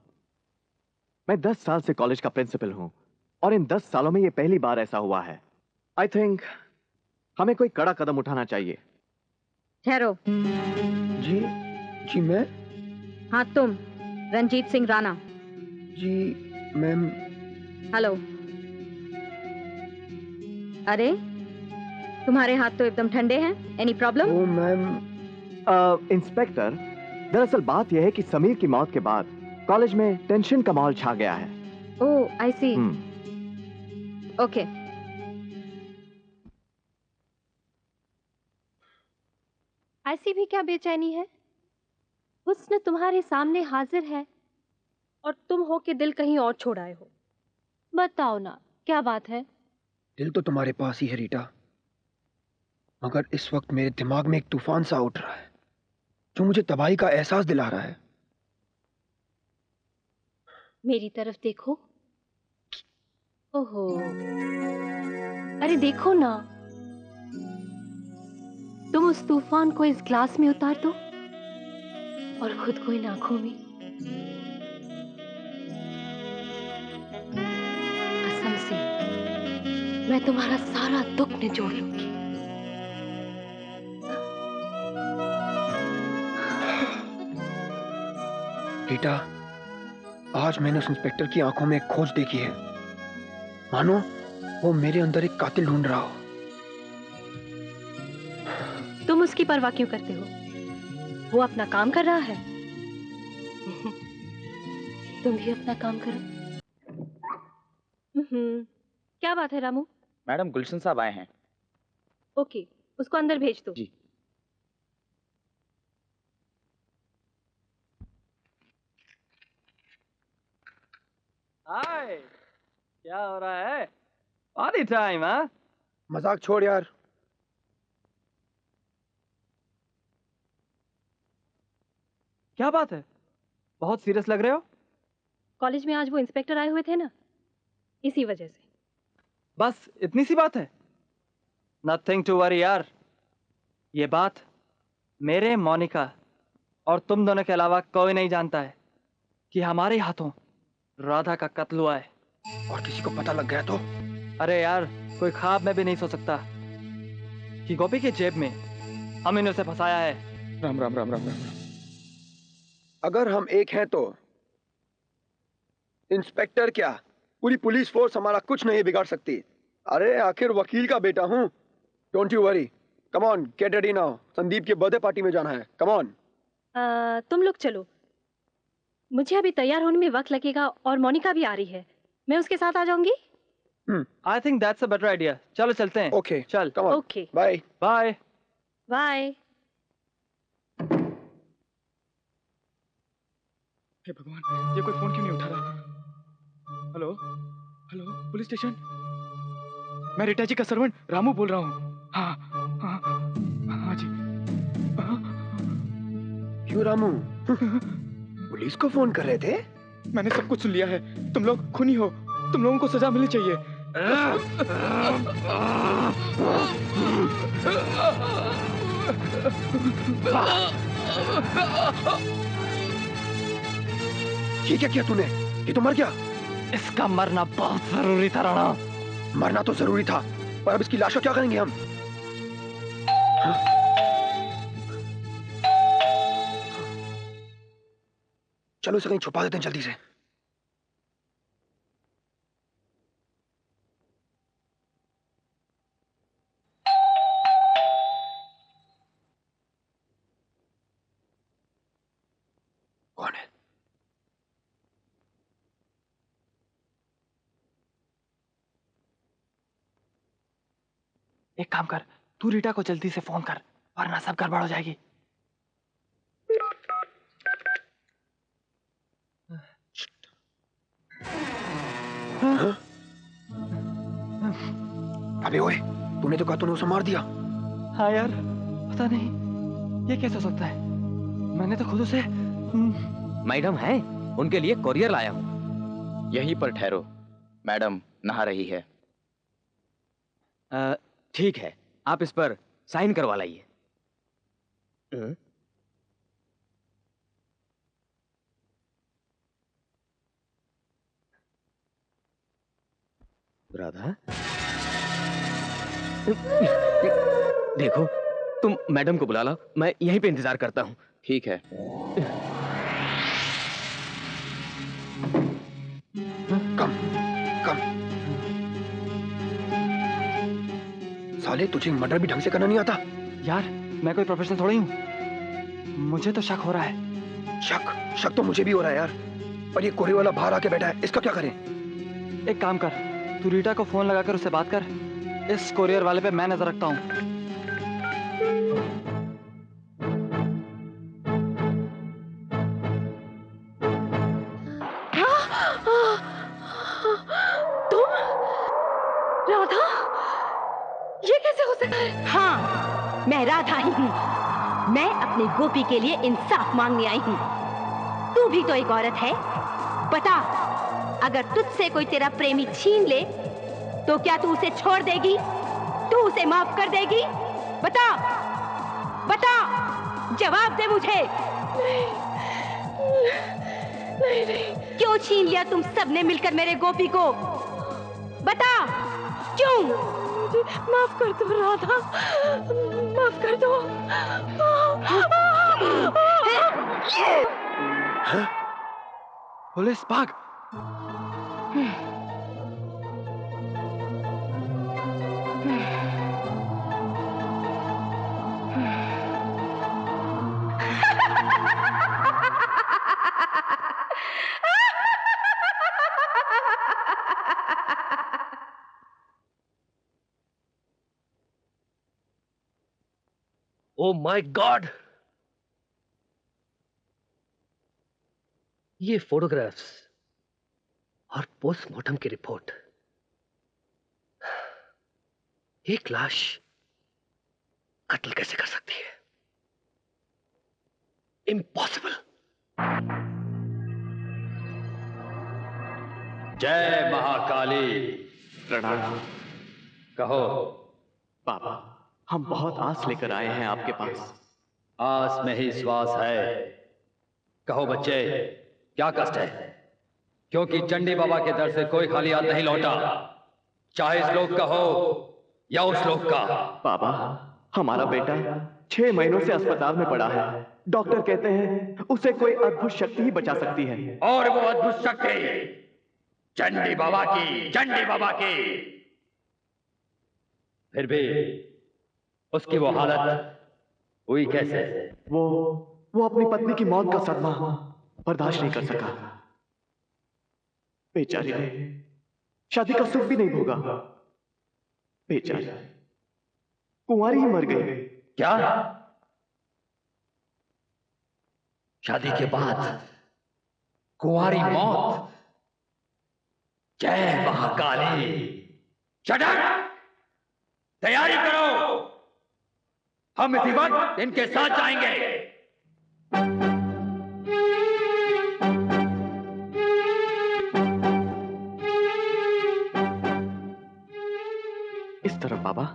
मैं 10 साल से कॉलेज का प्रिंसिपल हूं और इन 10 सालों में ये पहली बार ऐसा हुआ है। आई थिंक हमें कोई कड़ा कदम उठाना चाहिए। ठहरो। जी मैं? हाँ तुम, रंजीत सिंह राणा। जी मैम। हेलो। अरे तुम्हारे हाथ तो एकदम ठंडे हैं। Any problem? ओ मैम। इंस्पेक्टर, दरअसल बात यह है कि समीर की मौत के बाद कॉलेज में टेंशन का माहौल छा गया है। ओह आई सी। ओके। ऐसी भी क्या बेचैनी है? हुस्न तुम्हारे सामने हाजिर है और तुम हो के दिल कहीं और छोड़ आए हो। बताओ ना क्या बात है? दिल तो तुम्हारे पास ही है रीटा, मगर इस वक्त मेरे दिमाग में एक तूफान सा उठ रहा है जो मुझे तबाही का एहसास दिला रहा है। मेरी तरफ देखो। ओहो, अरे देखो ना, तुम उस तूफान को इस ग्लास में उतार दो और खुद को इन आंखों में। कसम से मैं तुम्हारा सारा दुख निचोड़ लूंगी। बेटा, आज मैंने उस इंस्पेक्टर की आंखों में एक खोज देखी है। मानो वो मेरे अंदर एक कातिल ढूंढ रहा हो। तुम उसकी परवाह क्यों करते हो? वो अपना काम कर रहा है। तुम भी अपना काम करो। क्या बात है रामू? मैडम, गुलशन साहब आए हैं। ओके, उसको अंदर भेज दो। जी। हाय, क्या हो रहा है? पार्टी टाइम, हाँ? मजाक छोड़ यार। क्या बात है? बहुत सीरियस लग रहे हो। कॉलेज में आज वो इंस्पेक्टर आए हुए थे ना, इसी वजह से। बस इतनी सी बात है? नथिंग टू वरी यार। ये बात मेरे, मोनिका और तुम दोनों के अलावा कोई नहीं जानता है कि हमारे हाथों राधा का कत्ल हुआ है। और किसी को पता लग गया तो? अरे यार, कोई ख्वाब में भी नहीं सोच सकता कि गोपी की जेब में हमने उसे फंसाया है। राम राम राम राम राम। अगर हम एक हैं तो इंस्पेक्टर क्या, पूरी पुलिस फोर्स हमारा कुछ नहीं बिगाड़ सकती। अरे आखिर वकील का बेटा हूं। Don't you worry. Come on, get ready now. Sandeep के बर्थडे पार्टी में जाना है। Come on. तुम लोग चलो, मुझे अभी तैयार होने में वक्त लगेगा और मोनिका भी आ रही है। मैं उसके साथ आ जाऊंगी। I think that's a better idea. चलो चलते हैं। ओके, चल। Come on. Okay, bye bye bye. हे भगवान, ये कोई फोन क्यों नहीं उठा रहा? Hello hello, police station. मैं रीटा जी का सर्वेंट रामू बोल रहा हूँ। हाँ हाँ हाँ जी। क्यों रामू? पुलिस को फोन कर रहे थे? मैंने सब कुछ सुन लिया है। तुम लोग खूनी हो, तुम लोगों को सजा मिलनी चाहिए। ये क्या किया तूने? ये तो मर गया। इसका मरना बहुत जरूरी था राणा। मरना तो जरूरी था, पर अब इसकी लाश को क्या करेंगे हम? चलो इसे कहीं छुपा देते हैं जल्दी से। कौन है? एक काम कर, तू रीटा को जल्दी से फोन कर, वरना सब गड़बड़ हो जाएगी। अबे ओए, तूने तो कहा तूने उसे मार दिया। हाँ यार, पता नहीं ये कैसे हो सकता है। मैंने तो खुद उसे। मैडम है, उनके लिए कोरियर लाया हूँ। यहीं पर ठहरो, मैडम नहा रही है। ठीक है, आप इस पर साइन करवा लाइए। राधा, देखो तुम मैडम को बुला लो, मैं यहीं पे इंतजार करता हूँ। ठीक है। कम कम। साले, तुझे मर्डर भी ढंग से करना नहीं आता? यार, मैं कोई प्रोफेशनल थोड़ी हूँ। मुझे तो शक हो रहा है। शक तो मुझे भी हो रहा है यार। पर ये कोरियर वाला बाहर आके बैठा है, इसका क्या करें? एक काम कर, तू रीटा को फोन लगाकर उससे बात कर। इस कोरियर वाले पे मैं नजर रखता हूँ। तुम राधा? ये कैसे हो सकता है? हाँ, मैं राधा ही हूँ। मैं अपनी गोपी के लिए इंसाफ मांगने आई हूँ। तू भी तो एक औरत है, बता, अगर तुझसे कोई तेरा प्रेमी छीन ले तो क्या तू उसे छोड़ देगी? तू उसे माफ कर देगी? बता, बता, जवाब दे मुझे। नहीं नहीं। क्यों छीन लिया तुम सबने मिलकर मेरे गोपी को? बता, क्यों? माफ कर दो राधा, माफ कर दो। पुलिस भाग। ओ माय गॉड, ये फोटोग्राफ्स और पोस्टमार्टम की रिपोर्ट, एक लाश कत्ल कैसे कर सकती है? इम्पॉसिबल। जय महाकाली। प्रणाम। कहो पापा, हम बहुत आस लेकर आए हैं आपके पास। आस में ही श्वास है। कहो बच्चे, क्या कष्ट है? क्योंकि चंडी बाबा के दर से कोई खाली हाथ नहीं लौटा, चाहे इस लोक का हो या उस लोक का। पापा, हमारा बेटा 6 महीनों से अस्पताल में पड़ा है। डॉक्टर कहते हैं उसे कोई अद्भुत शक्ति ही बचा सकती है। और वो अद्भुत शक्ति चंडी बाबा की, चंडी बाबा की। फिर भी उसकी वो हालत हुई कैसे? वो अपनी पत्नी की मौत का सदमा बर्दाश्त नहीं कर सका। बेचारी ने शादी का सुख भी नहीं भोगा। बेचारी कुंवारी ही मर गई। क्या? शादी के बाद कुंवारी मौत? जय महाकाली। Shut up! तैयारी करो, हम इसी वक्त इनके साथ जाएंगे। इस तरफ बाबा।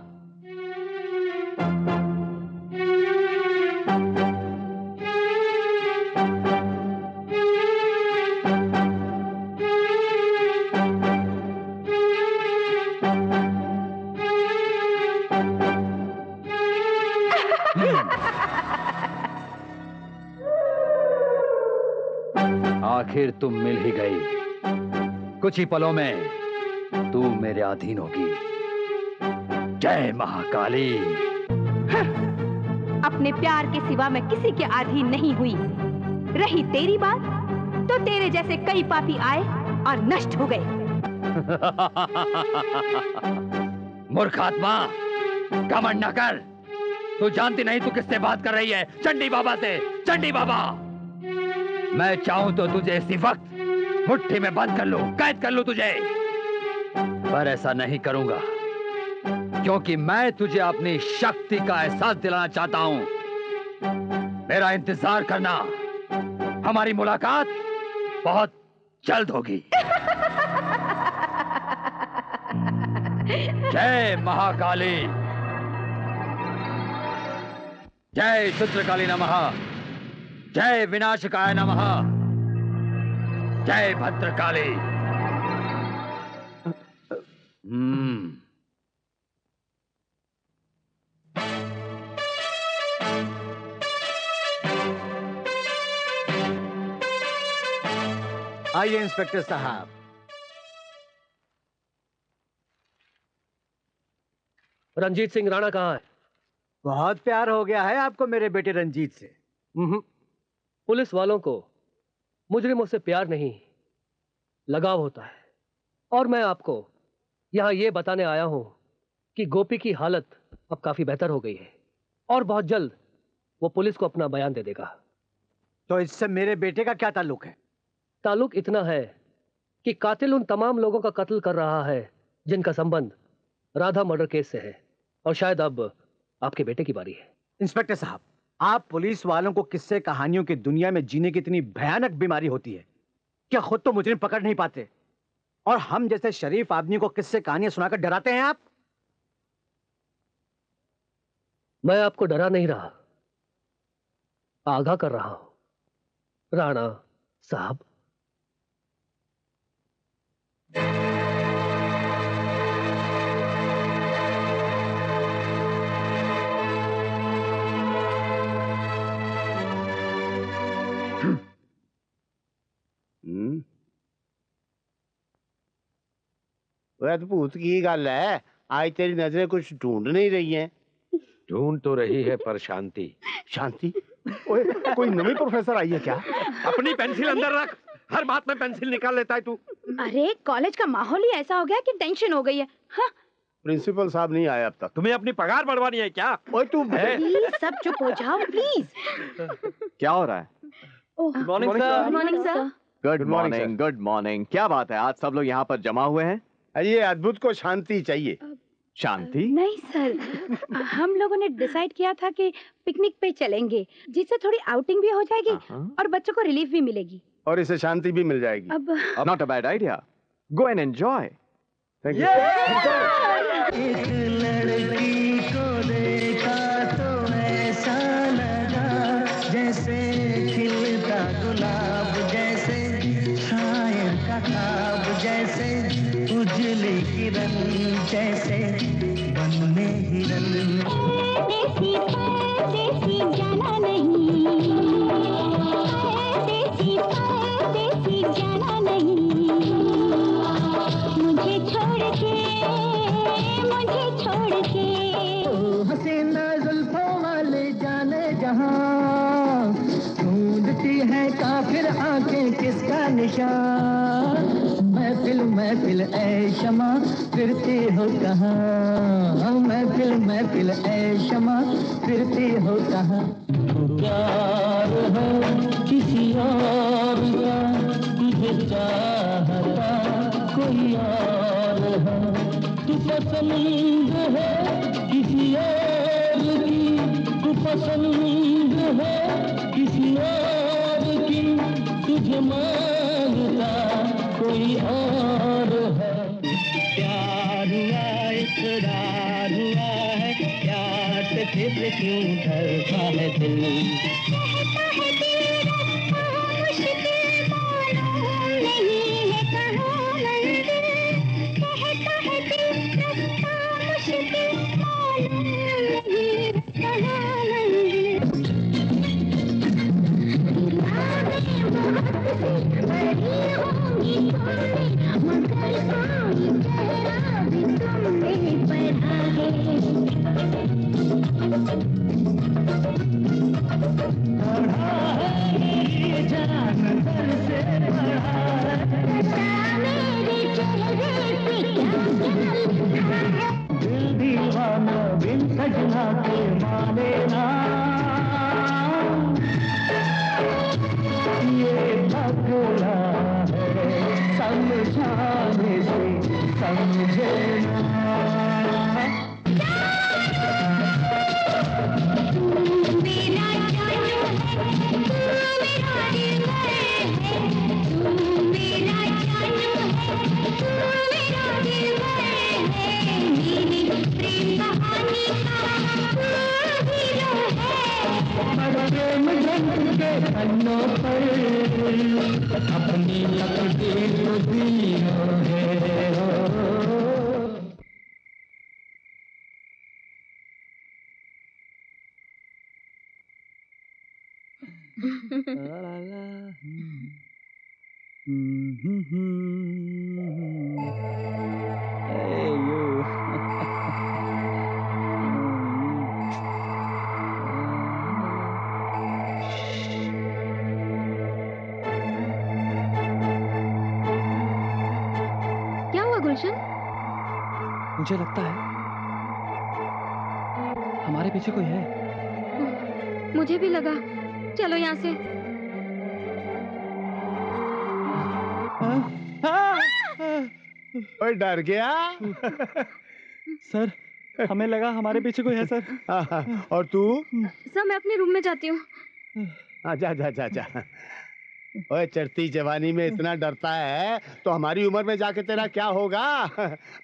आखिर तुम मिल ही गई। कुछ ही पलों में तू मेरे अधीन होगी। जय महाकाली। अपने प्यार के सिवा मैं किसी के अधीन नहीं हुई। रही तेरी बात, तो तेरे जैसे कई पापी आए और नष्ट हो गए। मूर्ख आत्मा, घमंड न कर। तू जानती नहीं तू किससे बात कर रही है? चंडी बाबा से। चंडी बाबा, मैं चाहूं तो तुझे इसी वक्त मुट्ठी में बंद कर लूं, कैद कर लूं तुझे, पर ऐसा नहीं करूंगा, क्योंकि मैं तुझे अपनी शक्ति का एहसास दिलाना चाहता हूं। मेरा इंतजार करना, हमारी मुलाकात बहुत जल्द होगी। जय महाकाली। जय चित्रकाली नमः। जय विनाशकाय नमः। जय भद्रकाली। आइए इंस्पेक्टर साहब। रंजीत सिंह राणा कहाँ है? बहुत प्यार हो गया है आपको मेरे बेटे रंजीत से। पुलिस वालों को मुजरिमों से प्यार नहीं, लगाव होता है। और मैं आपको यहां यह बताने आया हूं कि गोपी की हालत अब काफी बेहतर हो गई है और बहुत जल्द वो पुलिस को अपना बयान दे देगा। तो इससे मेरे बेटे का क्या ताल्लुक है? ताल्लुक इतना है कि कातिल उन तमाम लोगों का कत्ल कर रहा है जिनका संबंध राधा मर्डर केस से है, और शायद अब आपके बेटे की बारी है। इंस्पेक्टर साहब, आप पुलिस वालों को किस्से कहानियों की दुनिया में जीने की इतनी भयानक बीमारी होती है क्या खुद तो मुजरिम पकड़ नहीं पाते और हम जैसे शरीफ आदमी को किससे कहानियां सुनाकर डराते हैं आप? मैं आपको डरा नहीं रहा, आगाह कर रहा हूं राणा साहब। अद्भुत की गल है, आज तेरी नजरें कुछ ढूंढ नहीं रही हैं। ढूंढ तो रही है पर शांति। शांति? ओए, कोई नई प्रोफेसर आई है क्या? अपनी पेंसिल अंदर रख, हर बात में पेंसिल निकाल लेता है तू। अरे कॉलेज का माहौल ही ऐसा हो गया कि टेंशन हो गई है। हाँ? प्रिंसिपल साहब नहीं आए अब तक। तुम्हें अपनी पगार बढ़वानी है क्या? ओए तू प्लीज सब चुप हो जाओ प्लीज। क्या हो रहा है? Good morning sir. Good morning sir. Good morning, good morning. क्या बात है, आज सब लोग यहाँ पर जमा हुए हैं? ये अद्भुत को शांति चाहिए। शांति? नहीं सर, हम लोगों ने डिसाइड किया था कि पिकनिक पे चलेंगे, जिससे थोड़ी आउटिंग भी हो जाएगी और बच्चों को रिलीफ भी मिलेगी और इसे शांति भी मिल जाएगी। अब not a bad idea, go and enjoy. Thank you. एक लड़की को देखा तो ऐसा लगा जैसे खिलता गुलाब, जैसे शायर का ख्वाब, जैसे उजली किरण, जैसे बन में हिरन। देसी परदेसी जाना नहीं, देसी परदेसी जाना नहीं, मुझे छोड़ के हसीना जुल्फों वाले जाने जहां, ढूंढती है काफिर आंखें किसका निशान। महफिल महफिल ऐ शमा फिरती हो कहाँ, महफिल महफिल ऐ शमा फिरती हो कहाँ। प्यार हो किसी और का, तुझे चाहता कोई और है, तू पसंद है किसी और की, तू पसंद है किसी और की, तुझे मांगता कोई और है। प्यार हुआ इकरार हुआ है, प्यार से फिर क्यों डरता है दिल। कहता है दिल रास्ता मुश्किल मालूम नहीं है कहाँ मंजिल, कहता है दिल रास्ता मुश्किल मालूम नहीं है कहाँ मंजिल। बड़ी होंगी तुमने मगर कोई चेहरा भी तुमने पढ़ा है, मेरी जान दर से बढ़ा मेरे चेहरे पे क्या क्या लिखा है। दिल दीवाना बिन सजना के माने ना, ये बदला है समझाने से समझे ना। मेरा जानू है तू मेरा दिल है, तू मेरा जानू है तू मेरा दिल है, मेरी प्रेम कहानी का तू हीरो है। प्रेम रंग के पन्नों पर अपनी तकदीर को जियो है। क्या हुआ गुलशन? मुझे लगता है हमारे पीछे कोई है। मुझे भी लगा। चलो यहाँ से। ओए डर गया? सर हमें लगा हमारे पीछे कोई है सर। और तू? सर मैं अपने रूम में जाती हूँ। जा जा जा जा। ओए चढ़ती जवानी में इतना डरता है तो हमारी उम्र में जाके तेरा क्या होगा?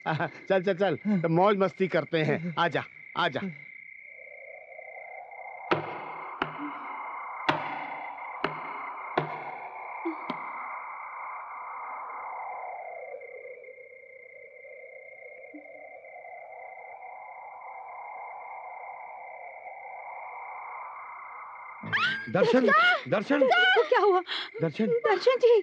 चल चल चल, तो मौज मस्ती करते हैं। आजा आजा। दर्शन, दर्शन, को क्या हुआ? दर्शन, दर्शन जी।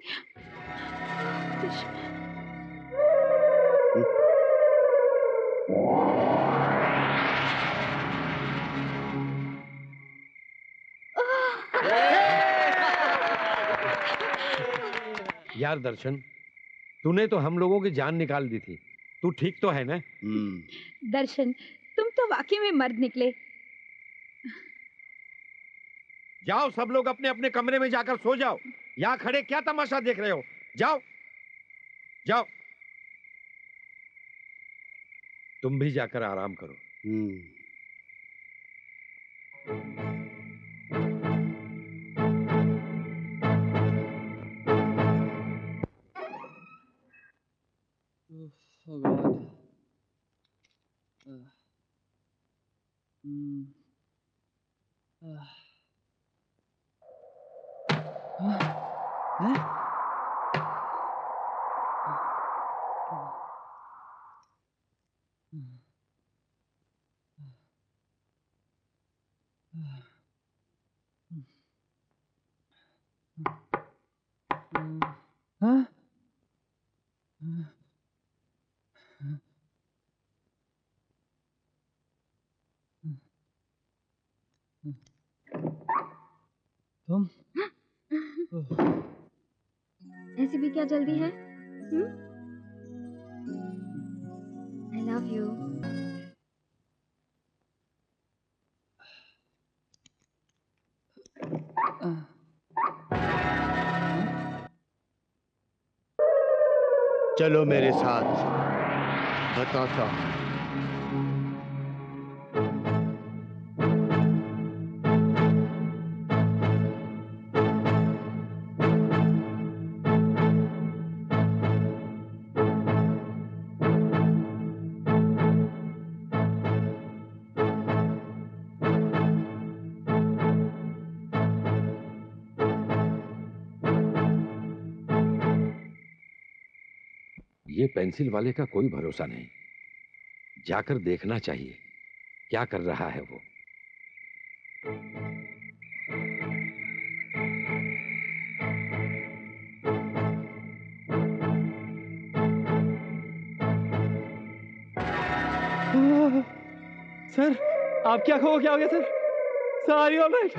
यार दर्शन, तूने तो हम लोगों की जान निकाल दी थी। तू ठीक तो है ना? दर्शन, तुम तो वाकई में मर्द निकले। जाओ सब लोग अपने अपने कमरे में जाकर सो जाओ। यहाँ खड़े क्या तमाशा देख रहे हो? जाओ जाओ, तुम भी जाकर आराम करो। तुम ऐसी भी क्या जल्दी है? I love you. चलो मेरे साथ, बताता हूं। ये पेंसिल वाले का कोई भरोसा नहीं। जाकर देखना चाहिए क्या कर रहा है वो। सर, आपकी आंखों को क्या हो गया sir? Sir, are you alright?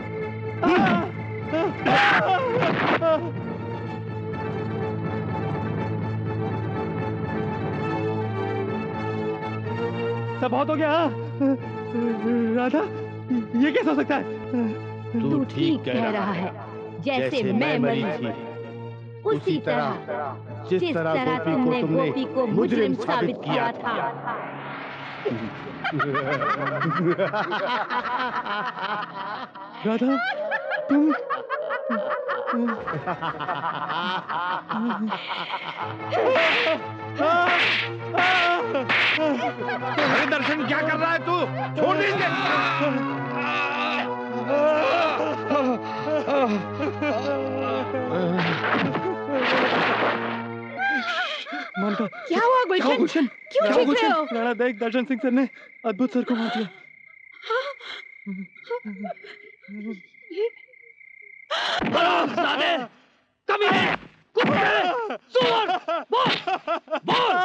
सब बहुत हो गया। राधा, ये कैसे हो सकता है? तू ठीक कह रहा है। जैसे मैं मरी थी उसी तरह जिस तरह तुमने गोपी को मुजरिम साबित किया था। राधा, तुम अरे दर्शन, क्या कर रहा है तू? छोड़ दे इसे। क्या हुआ गुलशन? क्यों चीख रहे हो? राणा देख, दर्शन सिंह सर ने अद्भुत सर को मार दिया। कमीने, कुत्ते, सुअर, बोल, बोल,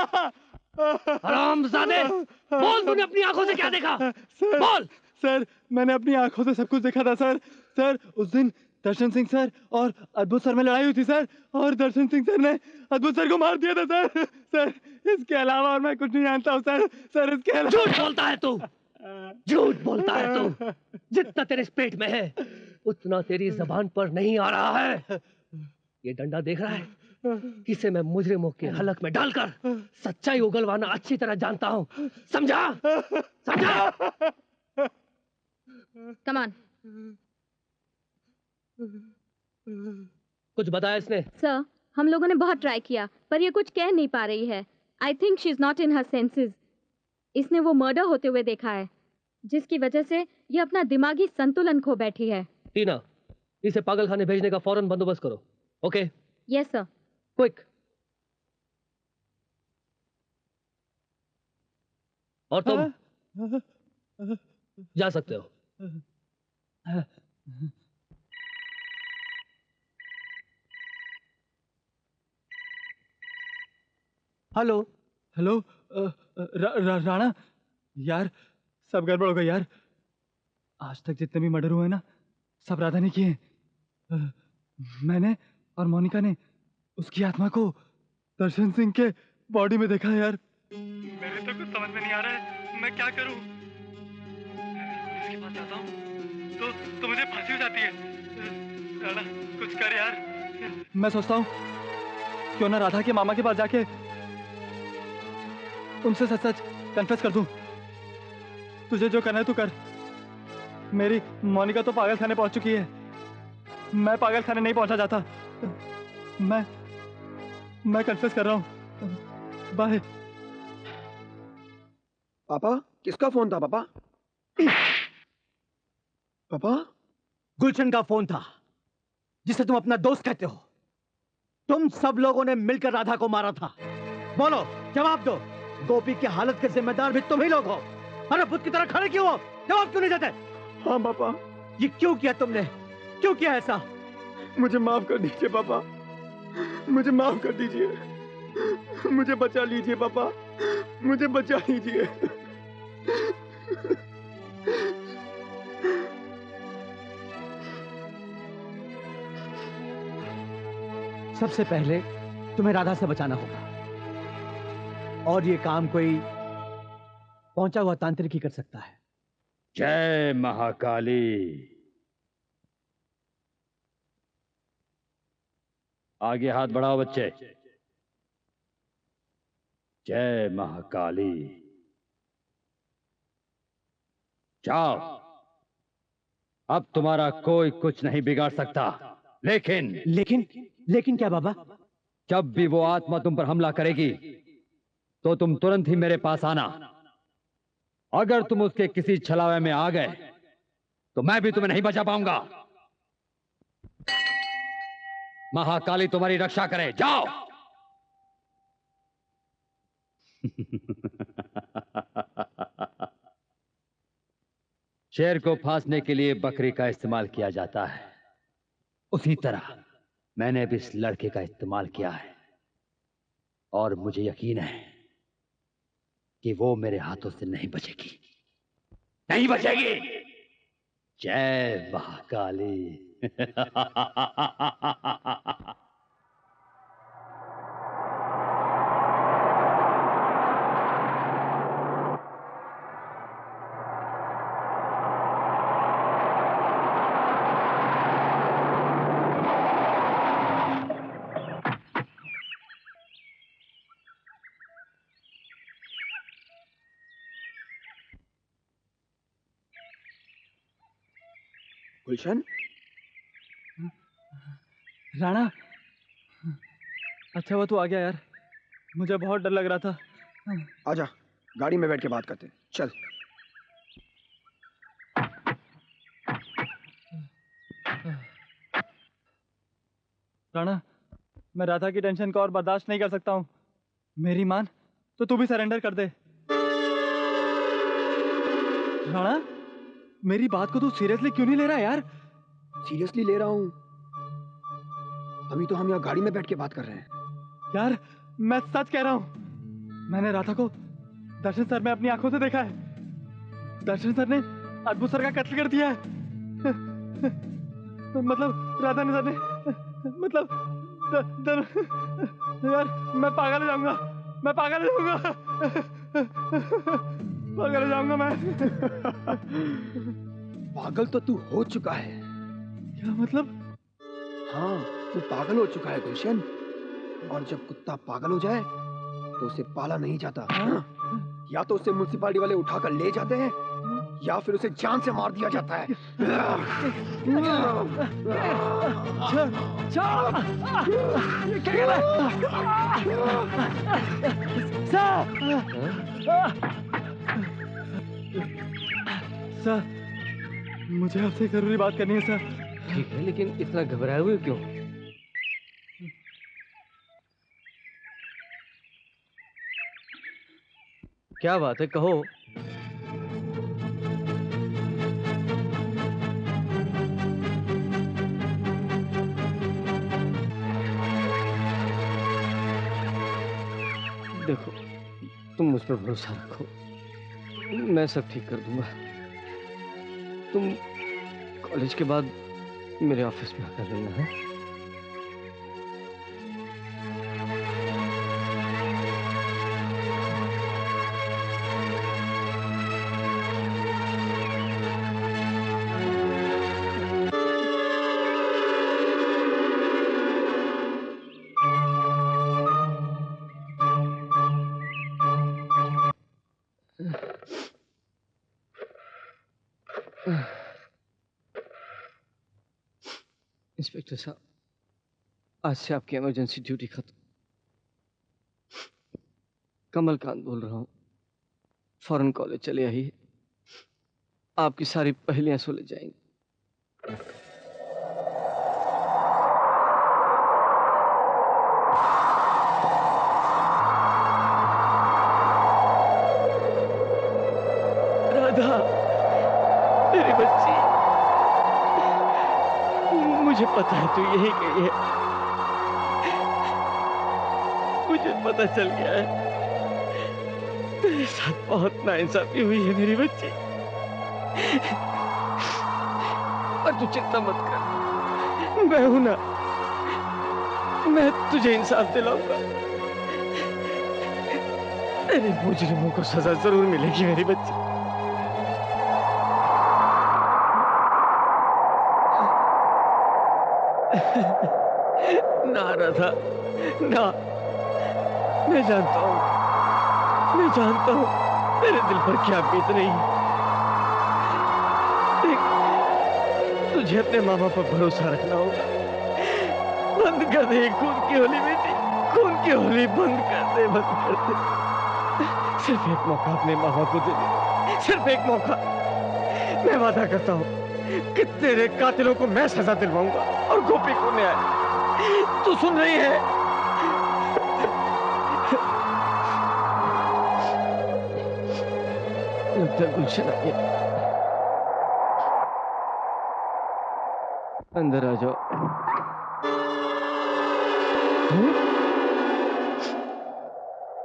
हरामजादे, बोल, तूने अपनी आंखों से क्या देखा? बोल। सर, मैंने अपनी आंखों से सब कुछ देखा था सर। सर, उस दिन दर्शन सिंह सर और अद्भुत सर में लड़ाई हुई थी सर, और दर्शन सिंह सर ने अद्भुत सर को मार दिया था सर। सर, इसके अलावा और मैं कुछ नहीं जानता हूँ सर। सर, इसके अलावा। झूठ बोलता है तू, झूठ बोलता है तू। जितना तेरे इस पेट में है उतना तेरी जबान पर नहीं आ रहा है। ये डंडा देख रहा है? इसे मैं मुजरिमों के हलक में डालकर सच्चाई उगलवाना अच्छी तरह जानता हूँ। समझा? समझा? Come on. कुछ बताया इसने? सर, हम लोगों ने बहुत ट्राई किया पर ये कुछ कह नहीं पा रही है। I think she is not in her senses. इसने वो मर्डर होते हुए देखा है जिसकी वजह से ये अपना दिमागी संतुलन खो बैठी है। टीना, इसे पागल खाने भेजने का फौरन बंदोबस्त करो। ओके? Yes sir. क्विक। और तुम जा सकते हो। हेलो हेलो राणा यार, सब गड़बड़ हो गई यार। आज तक जितने भी मर्डर हुए ना, सब राधा ने किए। मैंने और मोनिका ने उसकी आत्मा को दर्शन सिंह के बॉडी में देखा है यार। मेरे तो कुछ समझ में नहीं आ रहा है, मैं क्या करूं? इसके पास जाता हूं तो मुझे फांसी हो जाती है। राणा कुछ कर यार। मैं सोचता हूं क्यों ना राधा के मामा के पास जाके उनसे सच सच कन्फेस कर दूं। तुझे जो करना है तू कर। मेरी मोनिका तो पागल खाने पहुंच चुकी है, मैं पागल खाने नहीं पहुंचा जाता। मैं कन्फेस कर रहा हूं। बाय। पापा, किसका फोन था पापा? पापा? गुलशन का फोन था, जिसे तुम अपना दोस्त कहते हो। तुम सब लोगों ने मिलकर राधा को मारा था। बोलो, जवाब दो। गोपी की हालत के जिम्मेदार भी तुम ही लोग हो। अरे बुत की तरह खड़े क्यों हो? जवाब क्यों नहीं देते? हाँ पापा। ये क्यों किया तुमने? क्यों किया ऐसा? मुझे माफ कर दीजिए पापा, मुझे माफ कर दीजिए। मुझे बचा लीजिए पापा, मुझे बचा लीजिए। सबसे पहले तुम्हें राधा से बचाना होगा, और ये काम कोई पहुंचा हुआ तांत्रिक ही कर सकता है। जय महाकाली। आगे हाथ बढ़ाओ बच्चे। जय महाकाली। जाओ, अब तुम्हारा कोई कुछ नहीं बिगाड़ सकता। लेकिन क्या बाबा? जब भी वो आत्मा तुम पर हमला करेगी तो तुम तुरंत ही मेरे पास आना। अगर तुम उसके किसी छलावे में आ गए तो मैं भी तुम्हें नहीं बचा पाऊंगा। महाकाली तुम्हारी रक्षा करे। जाओ। शेर को फांसने के लिए बकरी का इस्तेमाल किया जाता है, उसी तरह मैंने भी इस लड़के का इस्तेमाल किया है, और मुझे यकीन है कि वो मेरे हाथों से नहीं बचेगी, नहीं बचेगी। जय महाकाली। गुलशन? राणा, अच्छा हुआ तू आ गया यार, मुझे बहुत डर लग रहा था। आजा, गाड़ी में बैठ के बात करते हैं। चल। राणा, मैं राधा की टेंशन को और बर्दाश्त नहीं कर सकता हूँ। मेरी मान तो तू भी सरेंडर कर दे। राणा, मेरी बात को तू सीरियसली क्यों नहीं ले रहा यार? सीरियसली ले रहा हूँ, अभी तो हम यहाँ गाड़ी में बैठ के बात कर रहे हैं। यार मैं सच कह रहा हूँ, मैंने राधा को दर्शन सर में अपनी आंखों से देखा है। दर्शन सर ने अद्भुत सर का कत्ल कर दिया है। मतलब राधा ने सर ने मतलब यार मैं पागल हो जाऊंगा, मैं पागल हो जाऊंगा, पागल हो जाऊंगा मैं। पागल तो तू हो चुका है। क्या मतलब? हाँ, तू पागल हो चुका है गुलशन, और जब कुत्ता पागल हो जाए तो उसे पाला नहीं जाता। या तो उसे म्युनिसिपालिटी वाले उठाकर ले जाते हैं, या फिर उसे जान से मार दिया जाता है। सर, मुझे आपसे जरूरी बात करनी है सर। ठीक है, लेकिन इतना घबराए हुए क्यों? क्या बात है, कहो। देखो, तुम मुझ पर भरोसा रखो, मैं सब ठीक कर दूंगा। तुम कॉलेज के बाद मेरे ऑफिस में आकर मिलना है। इंस्पेक्टर साहब, आज से आपकी इमरजेंसी ड्यूटी खत्म। कमलकांत बोल रहा हूँ, फौरन कॉलेज चले आइए, आपकी सारी पहेलियां सुलझ जाएंगी। राधा, मेरी बच्ची, मुझे पता है तू यही गई है। मुझे पता चल गया है तेरे साथ बहुत नाइंसाफी हुई है मेरी बच्ची, पर तू चिंता मत कर, मैं हूं ना, मैं तुझे इंसाफ दिलाऊंगा। तेरे मुजरिमों को सजा जरूर मिलेगी मेरी बच्ची। ना राधा, ना, मैं जानता हूँ तेरे दिल पर क्या बीत रही है। देख, तुझे अपने मामा पर भरोसा रखना होगा। बंद कर दे खून की होली बेटी, खून की होली बंद कर दे, बंद कर दे। सिर्फ एक मौका अपने मामा को दे दे, सिर्फ एक मौका। मैं वादा करता हूँ कि तेरे कातिलों को मैं सजा दिलवाऊंगा और गोपी को न्याय। तू सुन रही है? गुलशन आ गया, अंदर आ जाओ।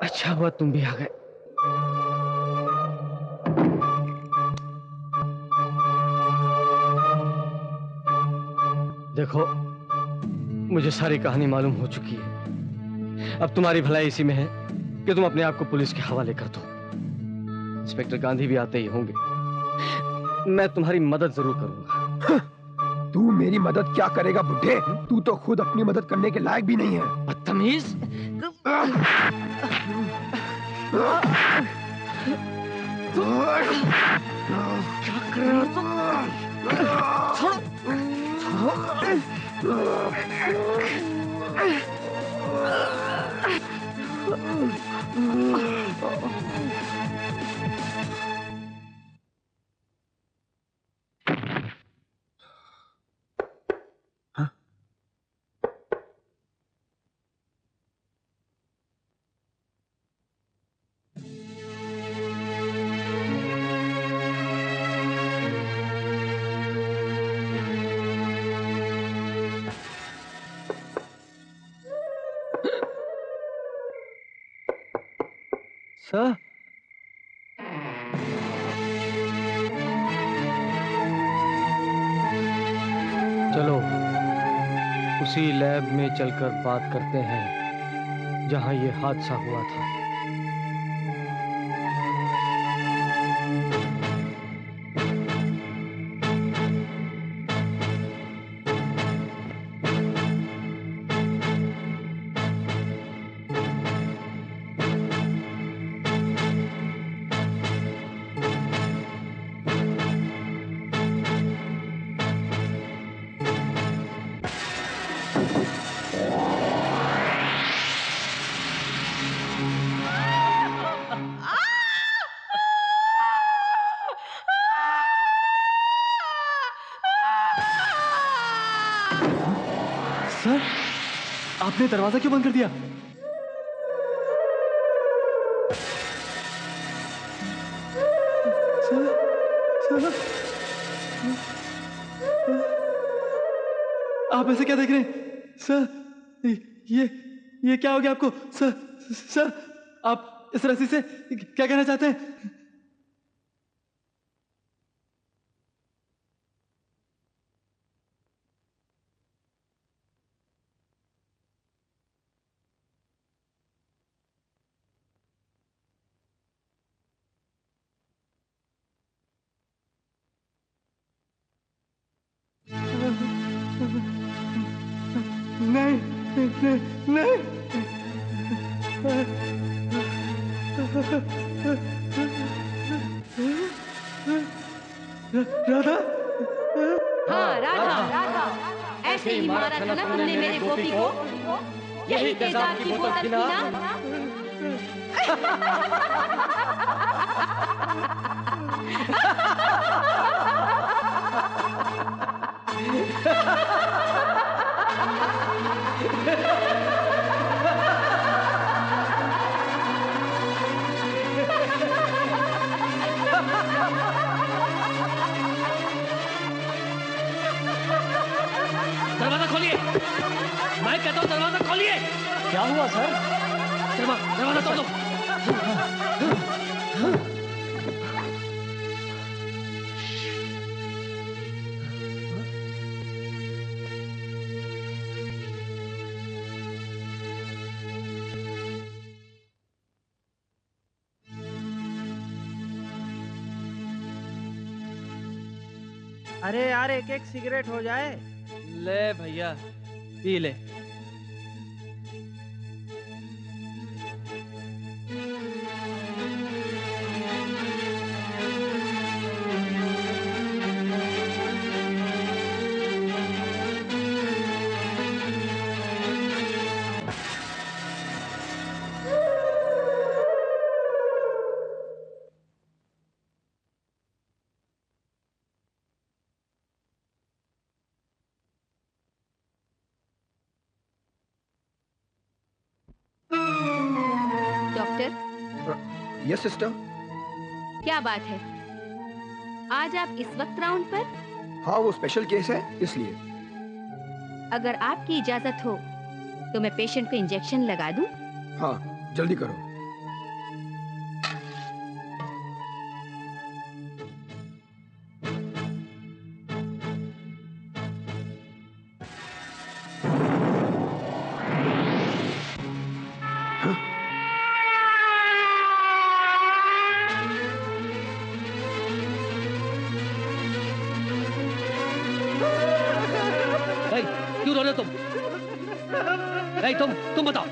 अच्छा हुआ तुम भी आ गए। देखो, मुझे सारी कहानी मालूम हो चुकी है। अब तुम्हारी भलाई इसी में है कि तुम अपने आप को पुलिस के हवाले कर दो। इंस्पेक्टर गांधी भी आते ही होंगे, मैं तुम्हारी मदद जरूर करूंगा। तू मेरी मदद क्या करेगा बुड्ढे? तू तो खुद अपनी मदद करने के लायक भी नहीं है। बदतमीज! क्या कर रहे हो तुम? सर, चलो उसी लैब में चलकर बात करते हैं जहां ये हादसा हुआ था। सर, आपने दरवाजा क्यों बंद कर दिया? सर, आप ऐसे क्या देख रहे हैं? सर, ये क्या हो गया आपको? सर, आप इस रस्सी से क्या कहना चाहते हैं? नहीं। राधा? हाँ, राधा। ऐसे ही मारा था ना तुमने मेरे गोपी को? यही तेजाब की बोतल थी ना? दरवाजा खोलिए, मैं कहता हूँ दरवाजा खोलिए। क्या हुआ सर? दरवाजा तोड़ दो। अरे यार, एक एक सिगरेट हो जाए। ले भैया, पी ले। Yes sister. क्या बात है, आज आप इस वक्त राउंड पर? हाँ, वो स्पेशल केस है इसलिए। अगर आपकी इजाजत हो तो मैं पेशेंट को इंजेक्शन लगा दूं? हाँ, जल्दी करो। तुम बताओ।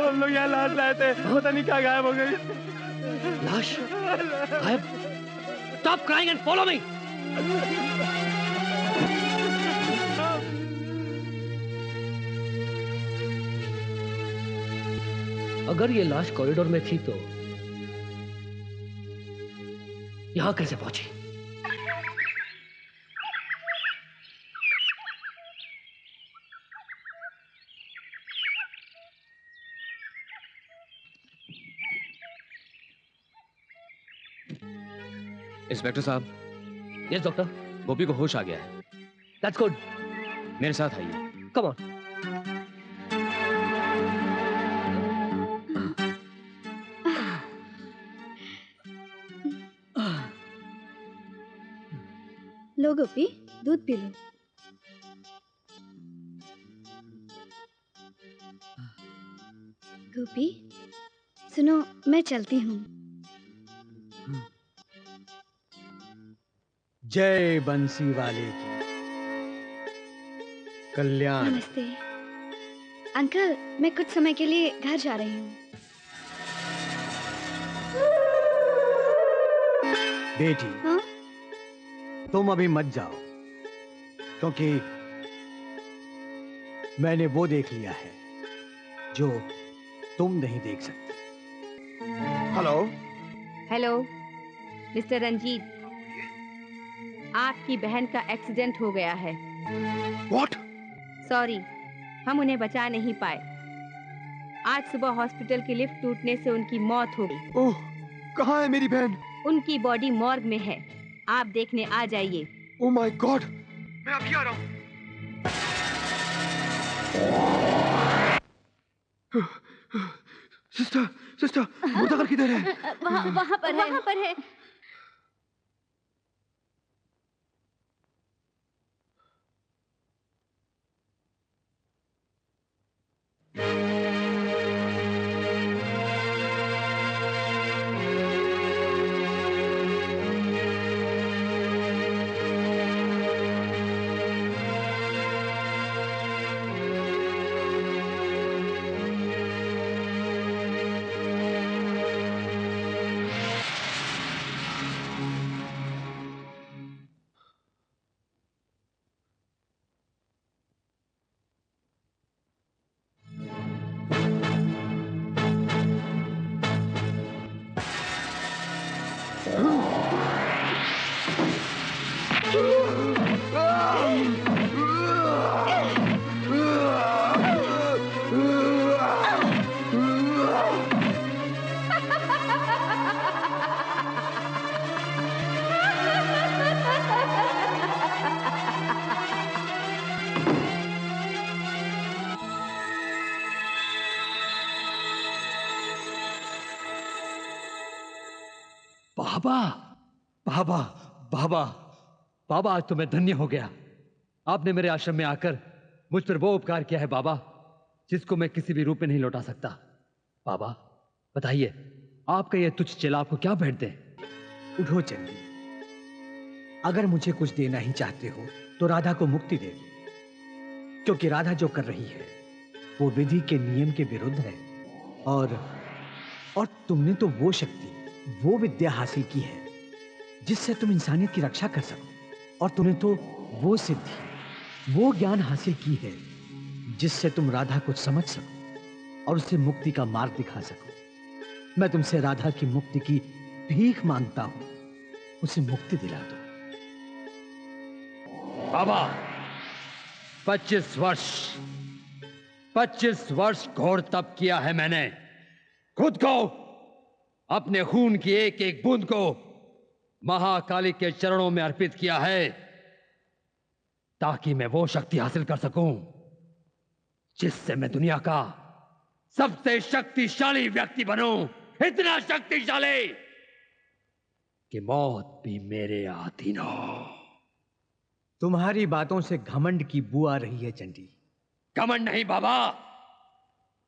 हम लोग यहाँ लाश लाए थे, पता नहीं कहाँ गायब हो गई। लाश गायब? Stop crying and follow me. अगर ये लाश कॉरिडोर में थी तो यहाँ कैसे पहुंची? इंस्पेक्टर साहब। Yes doctor. गोपी को होश आ गया है। That's good. मेरे साथ आइए। Come on. लो गोपी, दूध पी लो। गोपी, सुनो, मैं चलती हूँ। जय बंसी वाले की कल्याण। नमस्ते अंकल, मैं कुछ समय के लिए घर जा रही हूँ। बेटी, हाँ? तुम अभी मत जाओ, क्योंकि मैंने वो देख लिया है जो तुम नहीं देख सकती। हेलो मिस्टर रंजीत, आपकी बहन का एक्सीडेंट हो गया है। What? सॉरी, हम उन्हें बचा नहीं पाए। आज सुबह हॉस्पिटल की लिफ्ट टूटने से उनकी मौत हो गई। ओह, कहाँ है मेरी बहन? उनकी बॉडी मॉर्ग में है, आप देखने आ जाइए। ओह माय गॉड, मैं अभी आ रहा हूँ। सिस्टर, सिस्टर, मुर्दाघर किधर है? वहाँ पर है। बाबा, बाबा, बाबा, बाबा, आज तो मैं धन्य हो गया। आपने मेरे आश्रम में आकर मुझ पर वो उपकार किया है बाबा, जिसको मैं किसी भी रूप में नहीं लौटा सकता। बाबा, बताइए, आपका ये तुच्छ चेला आपको क्या भेंट दे? उठो चंडी, अगर मुझे कुछ देना ही चाहते हो तो राधा को मुक्ति दे दो, क्योंकि राधा जो कर रही है वो विधि के नियम के विरुद्ध है। और तुमने तो वो शक्ति, वो विद्या हासिल की है जिससे तुम इंसानियत की रक्षा कर सको, और तुमने तो वो सिद्धि, वो ज्ञान हासिल की है जिससे तुम राधा को समझ सको और उसे मुक्ति का मार्ग दिखा सको। मैं तुमसे राधा की मुक्ति की भीख मांगता हूं, उसे मुक्ति दिला दो। बाबा, 25 वर्ष घोर तप किया है मैंने, खुद को, अपने खून की एक एक बूंद को महाकाली के चरणों में अर्पित किया है, ताकि मैं वो शक्ति हासिल कर सकूं जिससे मैं दुनिया का सबसे शक्तिशाली व्यक्ति बनूं। इतना शक्तिशाली कि मौत भी मेरे अधीन हो। तुम्हारी बातों से घमंड की बू आ रही है चंडी। घमंड नहीं बाबा,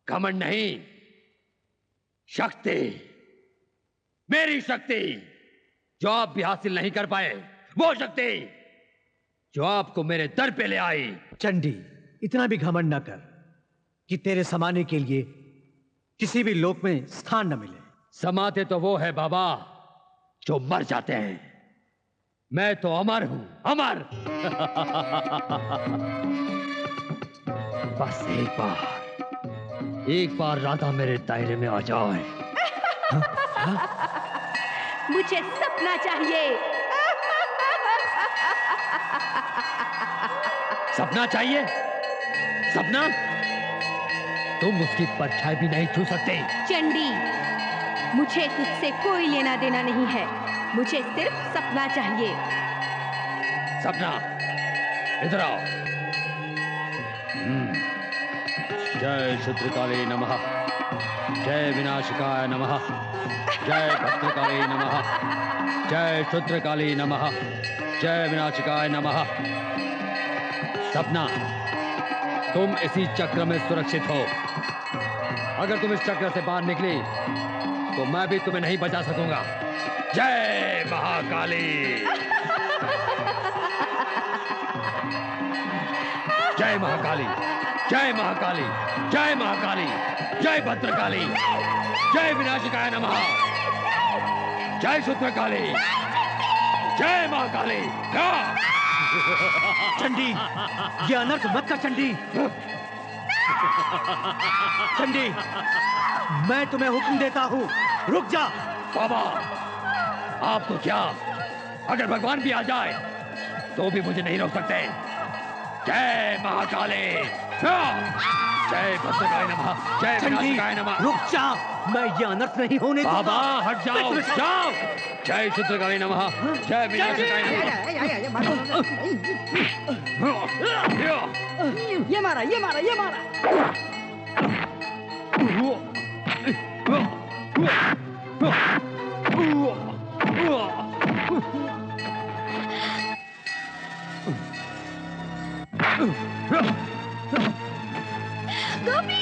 घमंड नहीं, शक्ति, मेरी शक्ति जो आप भी हासिल नहीं कर पाए, वो शक्ति जो आपको मेरे दर पे ले आई। चंडी, इतना भी घमंड न कर कि तेरे समाने के लिए किसी भी लोक में स्थान न मिले। समाते तो वो है बाबा जो मर जाते हैं, मैं तो अमर हूं, अमर। बस एक बार राधा मेरे दायरे में आ जाए। मुझे सपना चाहिए। सपना चाहिए? सपना? तुम उसकी परछाई भी नहीं छू सकते। चंडी, मुझे तुझसे कोई लेना देना नहीं है, मुझे सिर्फ सपना चाहिए। सपना, इधर आओ। जय शुद्रकाली नमः, जय विनाशकाय नमः, जय भद्रकाली नमः, जय शुद्रकाली नमः, जय विनाशकाय नमः। सपना, तुम इसी चक्र में सुरक्षित हो। अगर तुम इस चक्र से बाहर निकली तो मैं भी तुम्हें नहीं बचा सकूंगा। जय महाकाली, जय महाकाली, जय महाकाली, जय महाकाली, जय भद्रकाली, जय विनाशकाय नमः, जय शुद्रकाली, जय महाकाली। चंडी, ये अनर्थ मत कर चंडी। चंडी, मैं तुम्हें हुक्म देता हूँ, रुक जा। बाबा, आप तो क्या, अगर भगवान भी आ जाए तो भी मुझे नहीं रोक सकते। जय महाकाली। जय भद्रकाय नमः, जय विनाशकाय नमः। रुक जा, मैं ये अनर्थ नहीं होने दूंगा। बाबा हट जाओ, जाओ। जय शुद्रकाय नमः, जय विनाशकाय नमः। ये मारा, ये मारा, ये मारा। गोपी!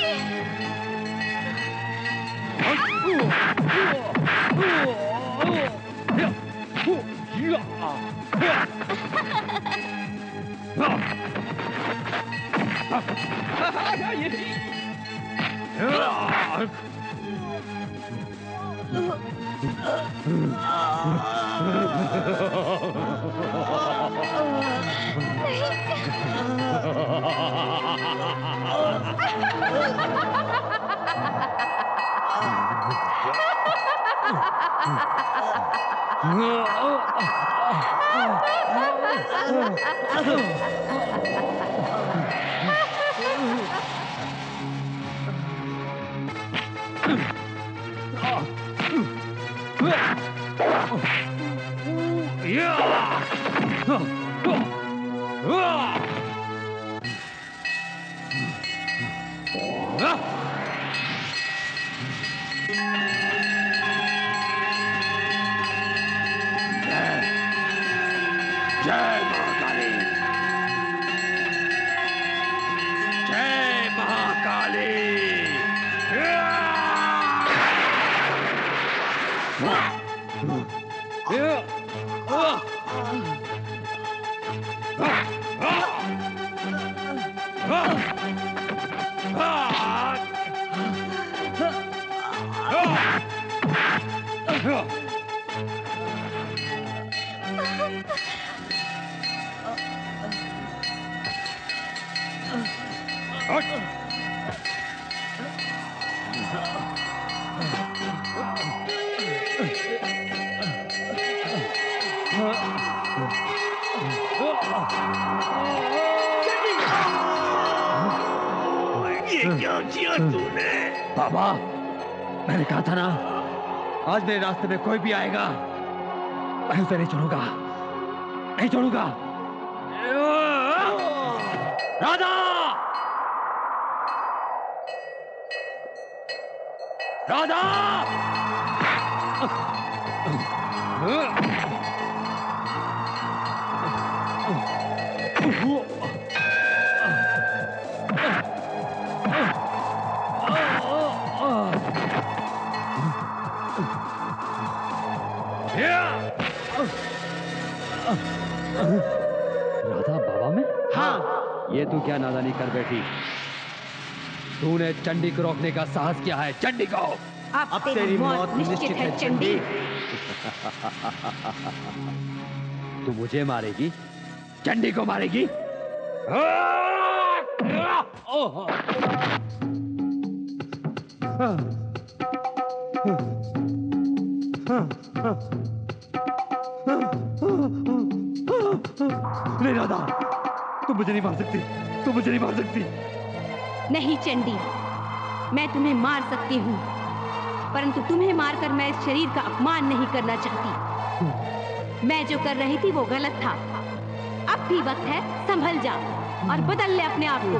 जय महाकाली, जय महाकाली। ये क्या किया तूने? बाबा, मैंने कहा था ना, आज मेरे रास्ते में कोई भी आएगा, मैं उसे नहीं छोड़ूंगा, नहीं छोड़ूंगा। राधा! राधा! राधा बाबा में? हाँ। ये तू क्या नादानी कर बैठी? तूने चंडी को रोकने का साहस किया है। चंडी को अब तेरी मौत निश्चित है चंडी। तू मुझे मारेगी? चंडी को मारेगी? नहीं राधा, तू मुझे नहीं मार सकती, तू मुझे नहीं मार सकती। नहीं चंडी, मैं तुम्हें मार सकती हूँ, परंतु तुम्हें मारकर मैं इस शरीर का अपमान नहीं करना चाहती। मैं जो कर रही थी वो गलत था। अब भी वक्त है, संभल जा और बदल ले अपने आप को।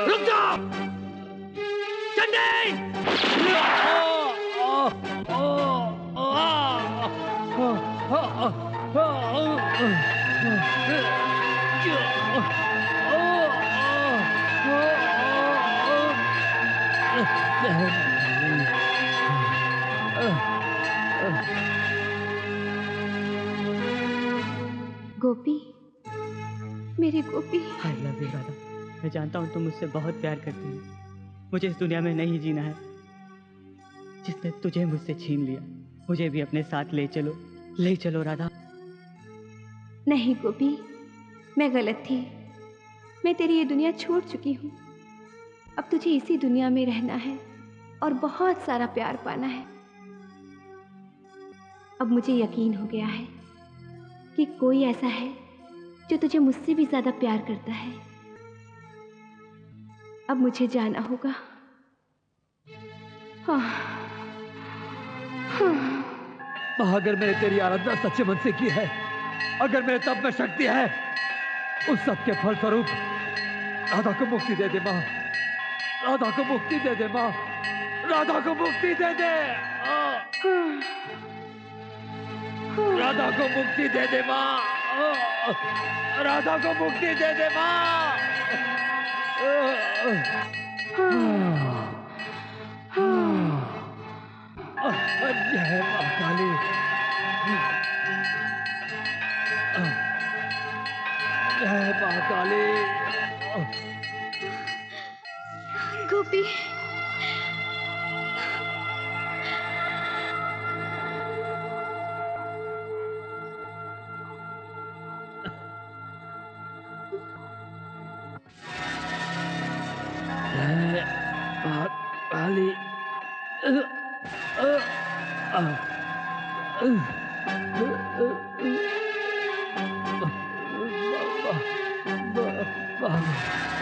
रुक जा! चंडी! गोपी, मेरी Gopi. I love you Radha. मैं जानता हूँ तुम मुझसे बहुत प्यार करती हो। मुझे इस दुनिया में नहीं जीना है जिसने तुझे मुझसे छीन लिया। मुझे भी अपने साथ ले चलो राधा। नहीं गोपी, मैं गलत थी। मैं तेरी ये दुनिया छोड़ चुकी हूँ। अब तुझे इसी दुनिया में रहना है और बहुत सारा प्यार पाना है। अब मुझे यकीन हो गया है कि कोई ऐसा है जो तुझे मुझसे भी ज्यादा प्यार करता है। अब मुझे जाना होगा। अगर मैंने तेरी आराधना सच्चे मन से की है, अगर मेरे तप में शक्ति है, उस सब के फलस्वरूप राधा को मुक्ति दे दे माँ, राधा को मुक्ति दे दे माँ, राधा को मुक्ति दे दे, राधा को मुक्ति दे दे माँ, राधा को मुक्ति दे दे माँ। जय माँ काली। जय माँ काली। गोपी, जय माँ काली। बाबा